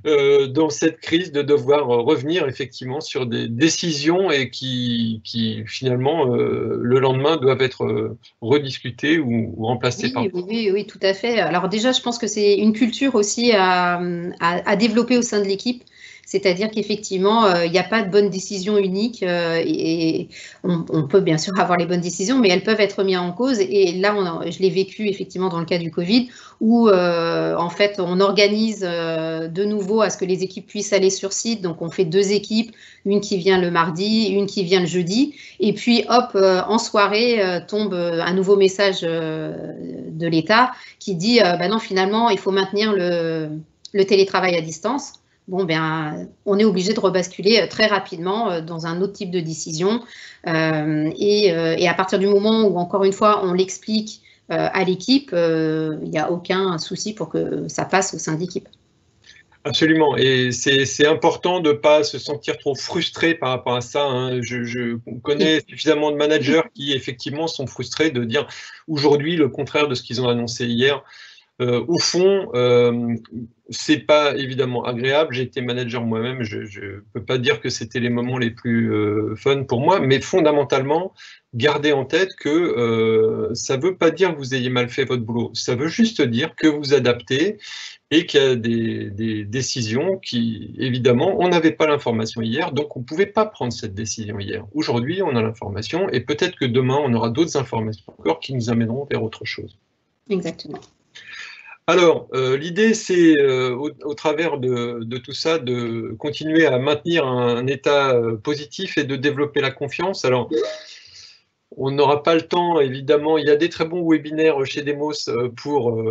dans cette crise de devoir revenir effectivement sur des décisions et qui finalement, le lendemain, doivent être rediscutées ou remplacées par... Oui, tout à fait. Alors déjà, je pense que c'est une culture aussi à développer au sein de l'équipe. C'est-à-dire qu'effectivement, il n'y a pas de bonne décision unique et on peut bien sûr avoir les bonnes décisions, mais elles peuvent être mises en cause. Et là, je l'ai vécu effectivement dans le cas du Covid, où en fait, on organise de nouveau à ce que les équipes puissent aller sur site. Donc, on fait 2 équipes, une qui vient le mardi, une qui vient le jeudi. Et puis, hop, en soirée, tombe un nouveau message de l'État qui dit non, finalement, il faut maintenir le télétravail à distance. Bon, on est obligé de rebasculer très rapidement dans un autre type de décision. Et à partir du moment où, encore une fois, on l'explique à l'équipe, il n'y a aucun souci pour que ça passe au sein de l'équipe. Absolument, et c'est important de ne pas se sentir trop frustré par rapport à ça. Je connais suffisamment de managers qui effectivement sont frustrés de dire aujourd'hui le contraire de ce qu'ils ont annoncé hier. Au fond, c'est pas évidemment agréable. J'ai été manager moi-même, je peux pas dire que c'était les moments les plus fun pour moi, mais fondamentalement, gardez en tête que ça veut pas dire que vous ayez mal fait votre boulot. Ça veut juste dire que vous adaptez et qu'il y a des décisions qui, évidemment, on n'avait pas l'information hier, donc on ne pouvait pas prendre cette décision hier. Aujourd'hui, on a l'information et peut-être que demain, on aura d'autres informations encore qui nous amèneront vers autre chose. Exactement. Alors, l'idée, c'est, au travers de tout ça, de continuer à maintenir un état positif et de développer la confiance. Alors, on n'aura pas le temps, évidemment. Il y a des très bons webinaires chez Demos pour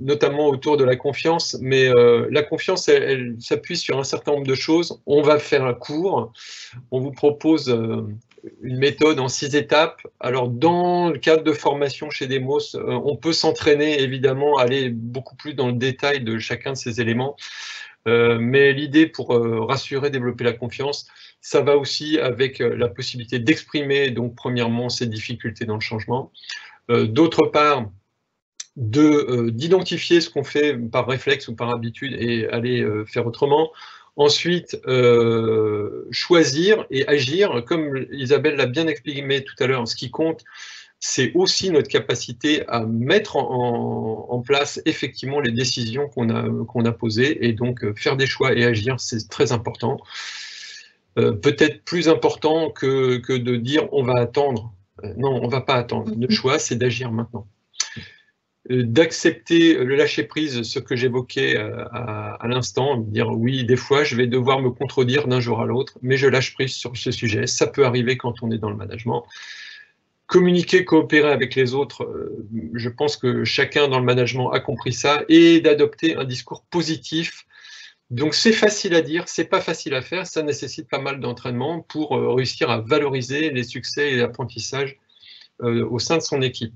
notamment autour de la confiance, mais la confiance, elle s'appuie sur un certain nombre de choses. On va faire un cours. On vous propose une méthode en 6 étapes. Alors, dans le cadre de formation chez Demos, on peut s'entraîner, évidemment, aller beaucoup plus dans le détail de chacun de ces éléments. Mais l'idée pour rassurer, développer la confiance, ça va aussi avec la possibilité d'exprimer, donc, premièrement, ces difficultés dans le changement. D'autre part, d'identifier ce qu'on fait par réflexe ou par habitude et aller faire autrement. Ensuite, choisir et agir, comme Isabelle l'a bien expliqué tout à l'heure, ce qui compte, c'est aussi notre capacité à mettre en place effectivement les décisions qu'on a posées, et donc faire des choix et agir, c'est très important. Peut-être plus important que de dire on va attendre. Non, on ne va pas attendre. Le choix, c'est d'agir maintenant. D'accepter le lâcher-prise, ce que j'évoquais à l'instant, dire oui, des fois je vais devoir me contredire d'un jour à l'autre, mais je lâche prise sur ce sujet, ça peut arriver quand on est dans le management. Communiquer, coopérer avec les autres, je pense que chacun dans le management a compris ça, et d'adopter un discours positif. Donc c'est facile à dire, c'est pas facile à faire, ça nécessite pas mal d'entraînement pour réussir à valoriser les succès et l'apprentissage au sein de son équipe.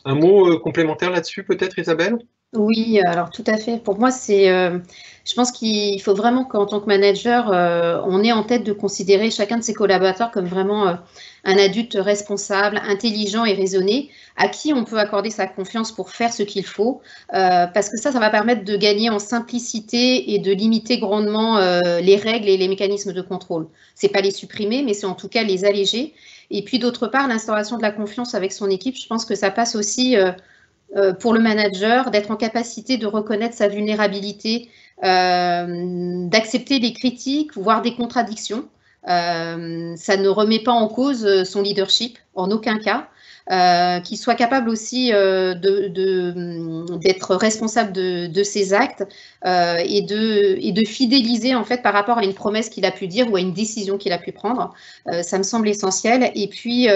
Un mot complémentaire là-dessus, peut-être, Isabelle? Oui, alors tout à fait. Pour moi, je pense qu'il faut vraiment qu'en tant que manager, on ait en tête de considérer chacun de ses collaborateurs comme vraiment un adulte responsable, intelligent et raisonné, à qui on peut accorder sa confiance pour faire ce qu'il faut, parce que ça va permettre de gagner en simplicité et de limiter grandement les règles et les mécanismes de contrôle. C'est pas les supprimer, mais c'est en tout cas les alléger. Et puis d'autre part, l'instauration de la confiance avec son équipe, je pense que ça passe aussi pour le manager d'être en capacité de reconnaître sa vulnérabilité, d'accepter les critiques, voire des contradictions. Ça ne remet pas en cause son leadership, en aucun cas. Qu'il soit capable aussi d'être responsable de ses actes et de fidéliser en fait par rapport à une promesse qu'il a pu dire ou à une décision qu'il a pu prendre. Ça me semble essentiel. Et puis,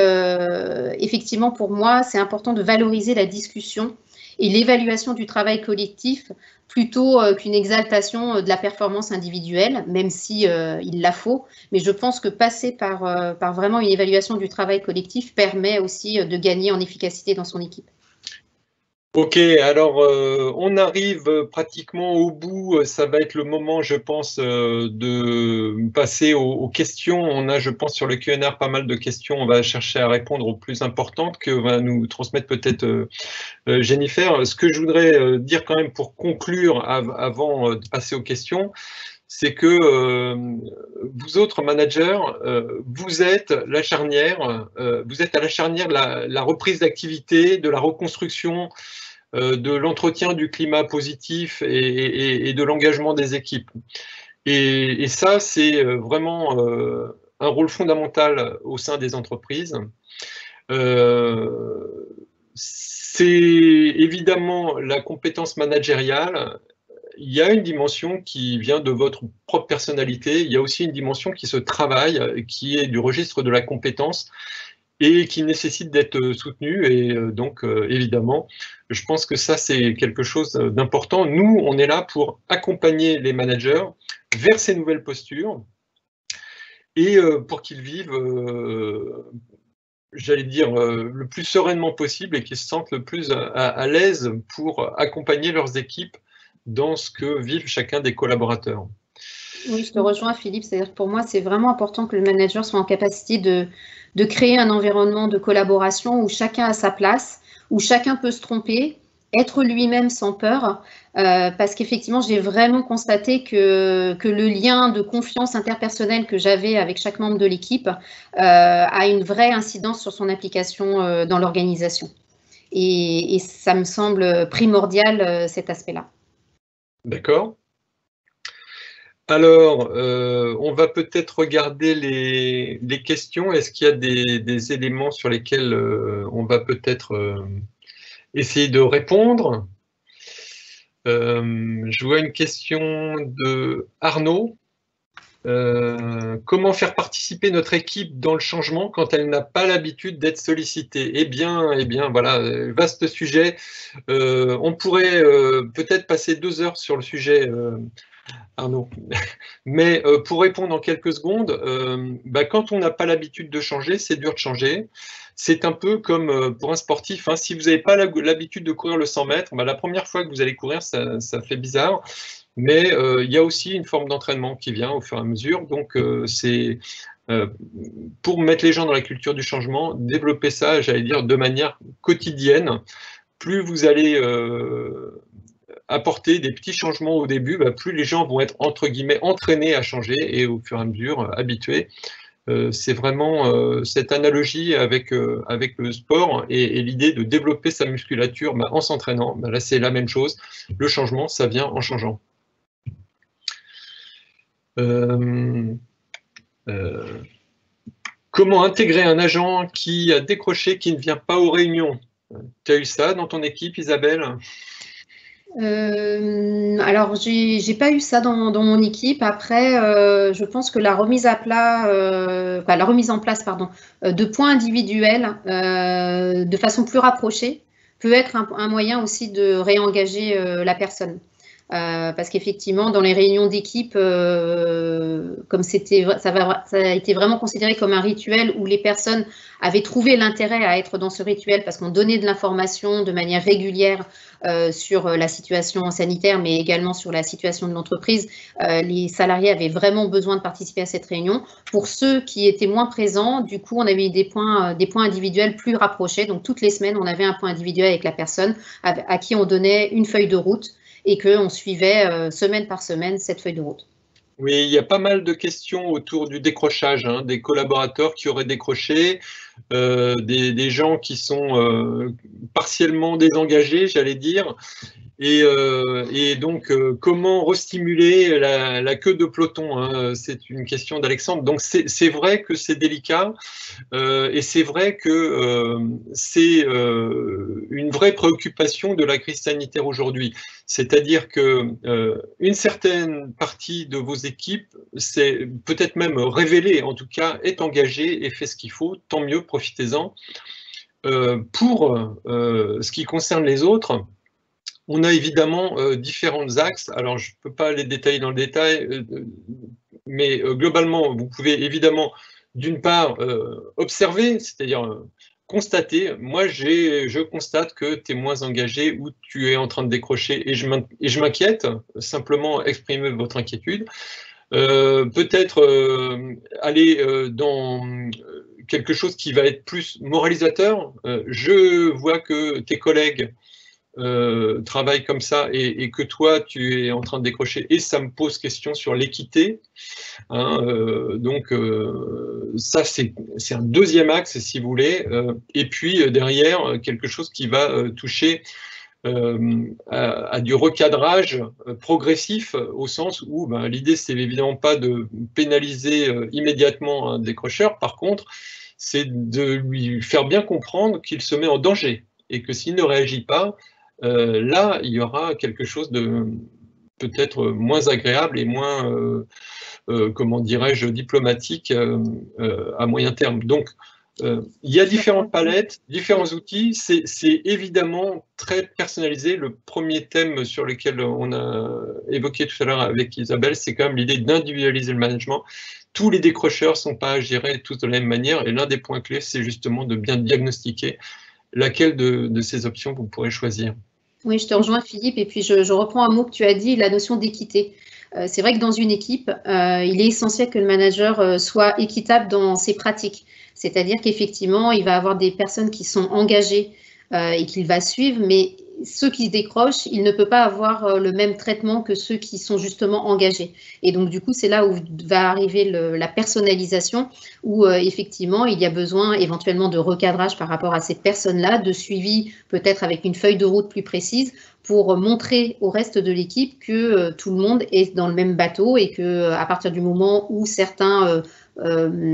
effectivement, pour moi, c'est important de valoriser la discussion et l'évaluation du travail collectif plutôt qu'une exaltation de la performance individuelle, même si il la faut. Mais je pense que passer par vraiment une évaluation du travail collectif permet aussi de gagner en efficacité dans son équipe. Ok, alors on arrive pratiquement au bout. Ça va être le moment, je pense, de passer aux questions. On a, je pense, sur le Q&A pas mal de questions. On va chercher à répondre aux plus importantes que va nous transmettre peut-être Jennifer. Ce que je voudrais dire quand même pour conclure avant de passer aux questions, c'est que vous autres managers, vous êtes la charnière, vous êtes à la charnière de la reprise d'activité, de la reconstruction, de l'entretien du climat positif et de l'engagement des équipes. Et ça, c'est vraiment un rôle fondamental au sein des entreprises. C'est évidemment la compétence managériale. Il y a une dimension qui vient de votre propre personnalité. Il y a aussi une dimension qui se travaille, qui est du registre de la compétence et qui nécessite d'être soutenue. Et donc, évidemment, je pense que ça, c'est quelque chose d'important. Nous, on est là pour accompagner les managers vers ces nouvelles postures et pour qu'ils vivent, j'allais dire, le plus sereinement possible et qu'ils se sentent le plus à l'aise pour accompagner leurs équipes dans ce que vivent chacun des collaborateurs. Oui, je te rejoins, Philippe. C'est-à-dire que pour moi, c'est vraiment important que le manager soit en capacité de créer un environnement de collaboration où chacun a sa place, où chacun peut se tromper, être lui-même sans peur. Parce qu'effectivement, j'ai vraiment constaté que le lien de confiance interpersonnelle que j'avais avec chaque membre de l'équipe a une vraie incidence sur son application dans l'organisation. Et ça me semble primordial, cet aspect-là. D'accord. Alors, on va peut-être regarder les questions. Est-ce qu'il y a des éléments sur lesquels on va peut-être essayer de répondre? Je vois une question de Arnaud. Comment faire participer notre équipe dans le changement quand elle n'a pas l'habitude d'être sollicitée? Eh bien, voilà, vaste sujet. On pourrait peut-être passer 2 heures sur le sujet, Arnaud. Mais pour répondre en quelques secondes, quand on n'a pas l'habitude de changer, c'est dur de changer. C'est un peu comme pour un sportif, hein, si vous n'avez pas l'habitude de courir le 100 mètres, la première fois que vous allez courir, ça fait bizarre. Mais il y a aussi une forme d'entraînement qui vient au fur et à mesure. Donc, c'est pour mettre les gens dans la culture du changement, développer ça, j'allais dire, de manière quotidienne. Plus vous allez apporter des petits changements au début, plus les gens vont être, entre guillemets, entraînés à changer et au fur et à mesure habitués. C'est vraiment cette analogie avec le sport et l'idée de développer sa musculature en s'entraînant. Là, c'est la même chose. Le changement, ça vient en changeant. Comment intégrer un agent qui a décroché, qui ne vient pas aux réunions? Tu as eu ça dans ton équipe, Isabelle? Alors, j'ai pas eu ça dans mon équipe. Après, je pense que la remise en place, pardon, de points individuels de façon plus rapprochée peut être un moyen aussi de réengager la personne. Parce qu'effectivement, dans les réunions d'équipe, comme ça a été vraiment considéré comme un rituel où les personnes avaient trouvé l'intérêt à être dans ce rituel parce qu'on donnait de l'information de manière régulière sur la situation sanitaire, mais également sur la situation de l'entreprise. Les salariés avaient vraiment besoin de participer à cette réunion. Pour ceux qui étaient moins présents, du coup, on avait des points individuels plus rapprochés. Donc, toutes les semaines, on avait un point individuel avec la personne à qui on donnait une feuille de route et qu'on suivait semaine par semaine cette feuille de route. Oui, il y a pas mal de questions autour du décrochage, hein, des collaborateurs qui auraient décroché, des gens qui sont partiellement désengagés, j'allais dire. Et donc, comment restimuler la queue de peloton, hein, c'est une question d'Alexandre. Donc, c'est vrai que c'est délicat et c'est vrai que c'est une vraie préoccupation de la crise sanitaire aujourd'hui. C'est-à-dire qu'une certaine partie de vos équipes, c'est peut-être même révélée, en tout cas, est engagée et fait ce qu'il faut, tant mieux, profitez-en. Pour ce qui concerne les autres, on a évidemment différents axes. Alors, je ne peux pas les détailler dans le détail, mais globalement, vous pouvez évidemment, d'une part, observer, c'est-à-dire constater. Moi, je constate que tu es moins engagé ou tu es en train de décrocher et je m'inquiète. Simplement exprimer votre inquiétude. Peut-être aller dans quelque chose qui va être plus moralisateur. Je vois que tes collègues travaille comme ça et que toi tu es en train de décrocher et ça me pose question sur l'équité, hein, donc ça c'est un deuxième axe si vous voulez, et puis derrière quelque chose qui va toucher à du recadrage progressif au sens où l'idée c'est évidemment pas de pénaliser immédiatement un décrocheur, par contre c'est de lui faire bien comprendre qu'il se met en danger et que s'il ne réagit pas, là, il y aura quelque chose de peut-être moins agréable et moins, comment dirais-je, diplomatique à moyen terme. Donc, il y a différentes palettes, différents outils. C'est évidemment très personnalisé. Le premier thème sur lequel on a évoqué tout à l'heure avec Isabelle, c'est quand même l'idée d'individualiser le management. Tous les décrocheurs ne sont pas gérés tous de la même manière et l'un des points clés, c'est justement de bien diagnostiquer laquelle de ces options vous pourrez choisir. Oui, je te rejoins Philippe et puis je reprends un mot que tu as dit, la notion d'équité. c'est vrai que dans une équipe, il est essentiel que le manager soit équitable dans ses pratiques. C'est-à-dire qu'effectivement, il va avoir des personnes qui sont engagées et qu'il va suivre, mais ceux qui se décrochent, il ne peut pas avoir le même traitement que ceux qui sont justement engagés. Et donc, du coup, c'est là où va arriver la personnalisation, où effectivement, il y a besoin éventuellement de recadrage par rapport à ces personnes-là, de suivi peut-être avec une feuille de route plus précise pour montrer au reste de l'équipe que tout le monde est dans le même bateau et qu'à partir du moment où certains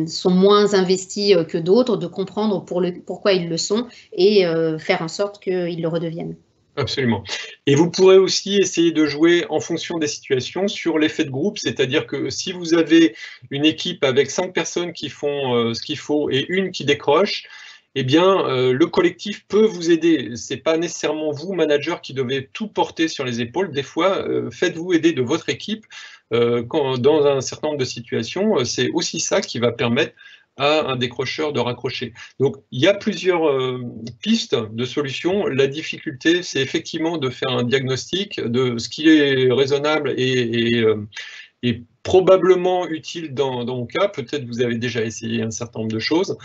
sont moins investis que d'autres, de comprendre pourquoi ils le sont et faire en sorte qu'ils le redeviennent. Absolument. Et vous pourrez aussi essayer de jouer en fonction des situations sur l'effet de groupe, c'est-à-dire que si vous avez une équipe avec 5 personnes qui font ce qu'il faut et une qui décroche, eh bien, le collectif peut vous aider. Ce n'est pas nécessairement vous, manager, qui devez tout porter sur les épaules. Des fois, faites-vous aider de votre équipe dans un certain nombre de situations. C'est aussi ça qui va permettre à un décrocheur de raccrocher. Donc, il y a plusieurs pistes de solutions. La difficulté, c'est effectivement de faire un diagnostic de ce qui est raisonnable et probablement utile dans mon cas. Peut-être vous avez déjà essayé un certain nombre de choses.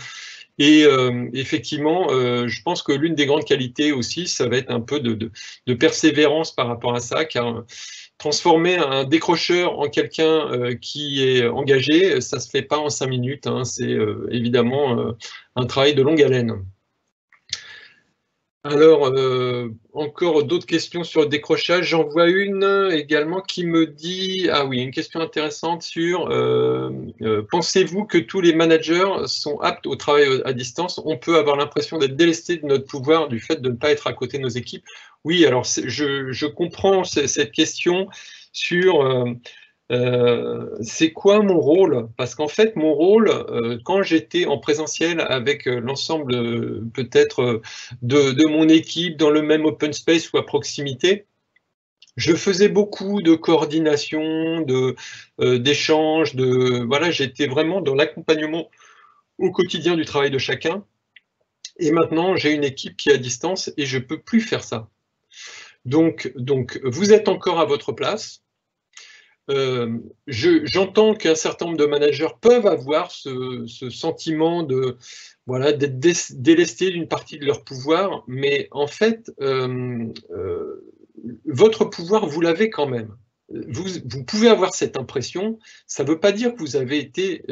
Et effectivement, je pense que l'une des grandes qualités aussi, ça va être un peu de persévérance par rapport à ça, car transformer un décrocheur en quelqu'un qui est engagé, ça ne se fait pas en 5 minutes, hein, c'est évidemment un travail de longue haleine. Alors, encore d'autres questions sur le décrochage. J'en vois une également qui me dit, ah oui, une question intéressante sur, pensez-vous que tous les managers sont aptes au travail à distance? On peut avoir l'impression d'être délesté de notre pouvoir du fait de ne pas être à côté de nos équipes. Oui, alors je comprends cette question sur c'est quoi mon rôle? Parce qu'en fait, mon rôle, quand j'étais en présentiel avec l'ensemble peut-être de mon équipe dans le même open space ou à proximité, je faisais beaucoup de coordination, d'échanges, voilà, j'étais vraiment dans l'accompagnement au quotidien du travail de chacun. Et maintenant, j'ai une équipe qui est à distance et je ne peux plus faire ça. Donc, vous êtes encore à votre place. J'entends qu'un certain nombre de managers peuvent avoir ce sentiment voilà, d'être délestés d'une partie de leur pouvoir, mais en fait, votre pouvoir, vous l'avez quand même. Vous pouvez avoir cette impression, ça ne veut pas dire que vous avez été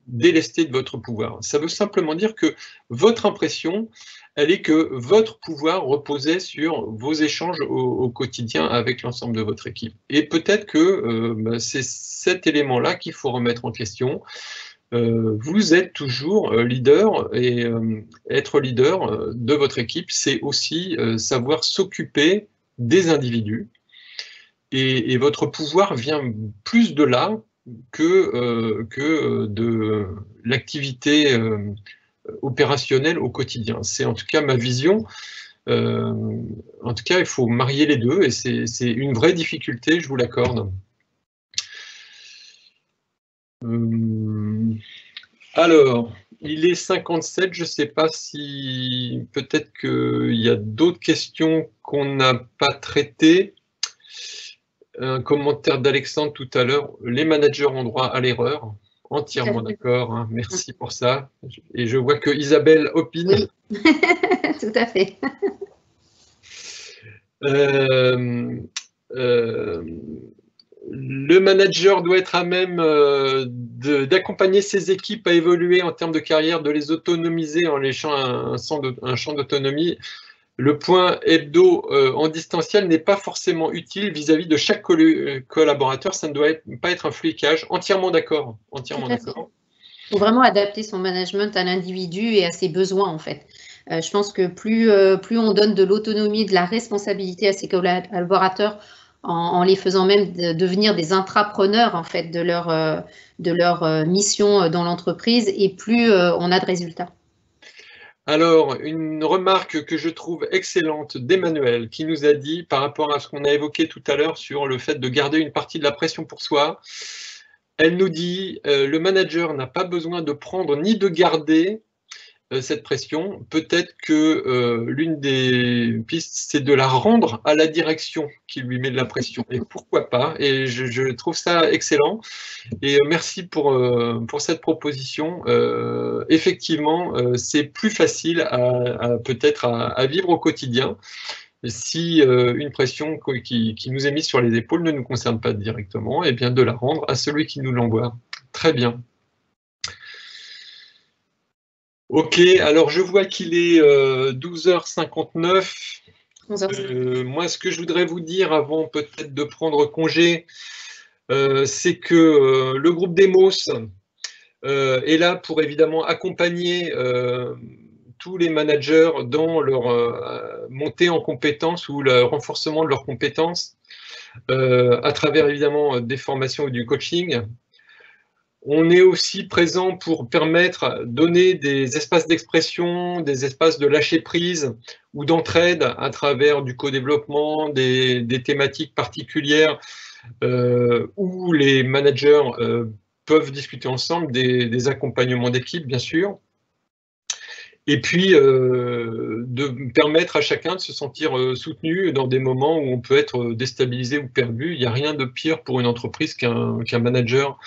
délesté de votre pouvoir. Ça veut simplement dire que votre impression, elle est que votre pouvoir reposait sur vos échanges au quotidien avec l'ensemble de votre équipe. Et peut-être que c'est cet élément-là qu'il faut remettre en question. Vous êtes toujours leader et être leader de votre équipe, c'est aussi savoir s'occuper des individus. Et votre pouvoir vient plus de là que de l'activité opérationnelle au quotidien. C'est en tout cas ma vision. En tout cas, il faut marier les deux et c'est une vraie difficulté, je vous l'accorde. Alors, il est 57, je ne sais pas si peut-être qu'il y a d'autres questions qu'on n'a pas traitées. Un commentaire d'Alexandre tout à l'heure, les managers ont droit à l'erreur. Entièrement d'accord, hein, merci pour ça. Et je vois que Isabelle opine. Oui, tout à fait. Le manager doit être à même d'accompagner ses équipes à évoluer en termes de carrière, de les autonomiser en laissant un champ d'autonomie. Le point hebdo en distanciel n'est pas forcément utile vis-à-vis de chaque collaborateur. Ça ne doit pas être un flicage. Entièrement d'accord. Entièrement d'accord. Il faut vraiment adapter son management à l'individu et à ses besoins, en fait. Je pense que plus on donne de l'autonomie, de la responsabilité à ses collaborateurs, en les faisant même devenir des intrapreneurs, en fait, de leur mission dans l'entreprise, et plus on a de résultats. Alors, une remarque que je trouve excellente d'Emmanuel, qui nous a dit, par rapport à ce qu'on a évoqué tout à l'heure sur le fait de garder une partie de la pression pour soi, elle nous dit, le manager n'a pas besoin de prendre ni de garder cette pression, peut-être que l'une des pistes, c'est de la rendre à la direction qui lui met de la pression. Et pourquoi pas? Et je trouve ça excellent. Et merci pour cette proposition. Effectivement, c'est plus facile peut-être à vivre au quotidien si une pression qui nous est mise sur les épaules ne nous concerne pas directement, et bien de la rendre à celui qui nous l'envoie. Très bien. Ok, alors je vois qu'il est 12h59. Moi, ce que je voudrais vous dire avant peut-être de prendre congé, c'est que le groupe Demos est là pour évidemment accompagner tous les managers dans leur montée en compétences ou le renforcement de leurs compétences à travers évidemment des formations ou du coaching. On est aussi présent pour permettre, donner des espaces d'expression, des espaces de lâcher prise ou d'entraide à travers du co-développement, des thématiques particulières où les managers peuvent discuter ensemble, des accompagnements d'équipe, bien sûr. Et puis, de permettre à chacun de se sentir soutenu dans des moments où on peut être déstabilisé ou perdu. Il n'y a rien de pire pour une entreprise qu'un manager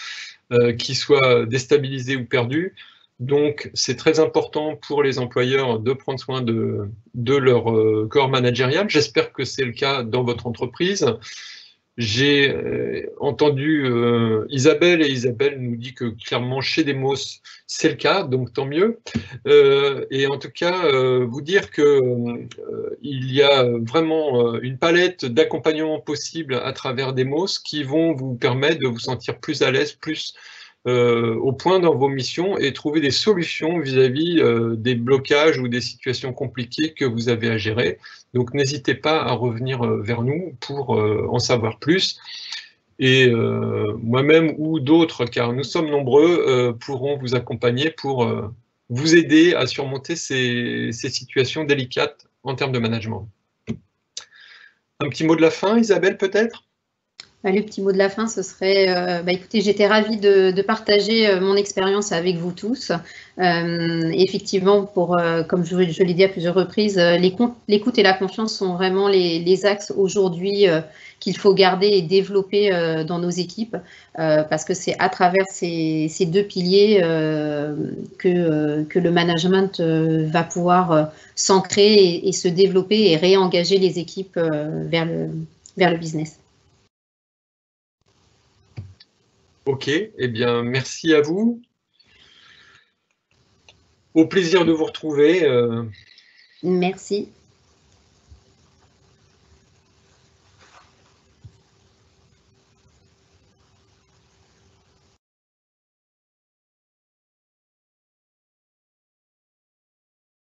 qui soit déstabilisé ou perdu. Donc, c'est très important pour les employeurs de prendre soin de leur corps managérial. J'espère que c'est le cas dans votre entreprise. J'ai entendu Isabelle, et Isabelle nous dit que clairement chez Demos, c'est le cas, donc tant mieux. Et en tout cas, vous dire qu'il y a vraiment une palette d'accompagnement possible à travers Demos qui vont vous permettre de vous sentir plus à l'aise, plus au point dans vos missions et trouver des solutions vis-à-vis des blocages ou des situations compliquées que vous avez à gérer. Donc n'hésitez pas à revenir vers nous pour en savoir plus. Et moi-même ou d'autres, car nous sommes nombreux, pourront vous accompagner pour vous aider à surmonter ces situations délicates en termes de management. Un petit mot de la fin, Isabelle, peut-être ? Le petit mot de la fin, ce serait, écoutez, j'étais ravie de partager mon expérience avec vous tous. Effectivement, comme je l'ai dit à plusieurs reprises, l'écoute et la confiance sont vraiment les axes aujourd'hui qu'il faut garder et développer dans nos équipes, parce que c'est à travers ces deux piliers que le management va pouvoir s'ancrer et se développer et réengager les équipes vers le business. Ok, eh bien, merci à vous. Au plaisir de vous retrouver. Merci.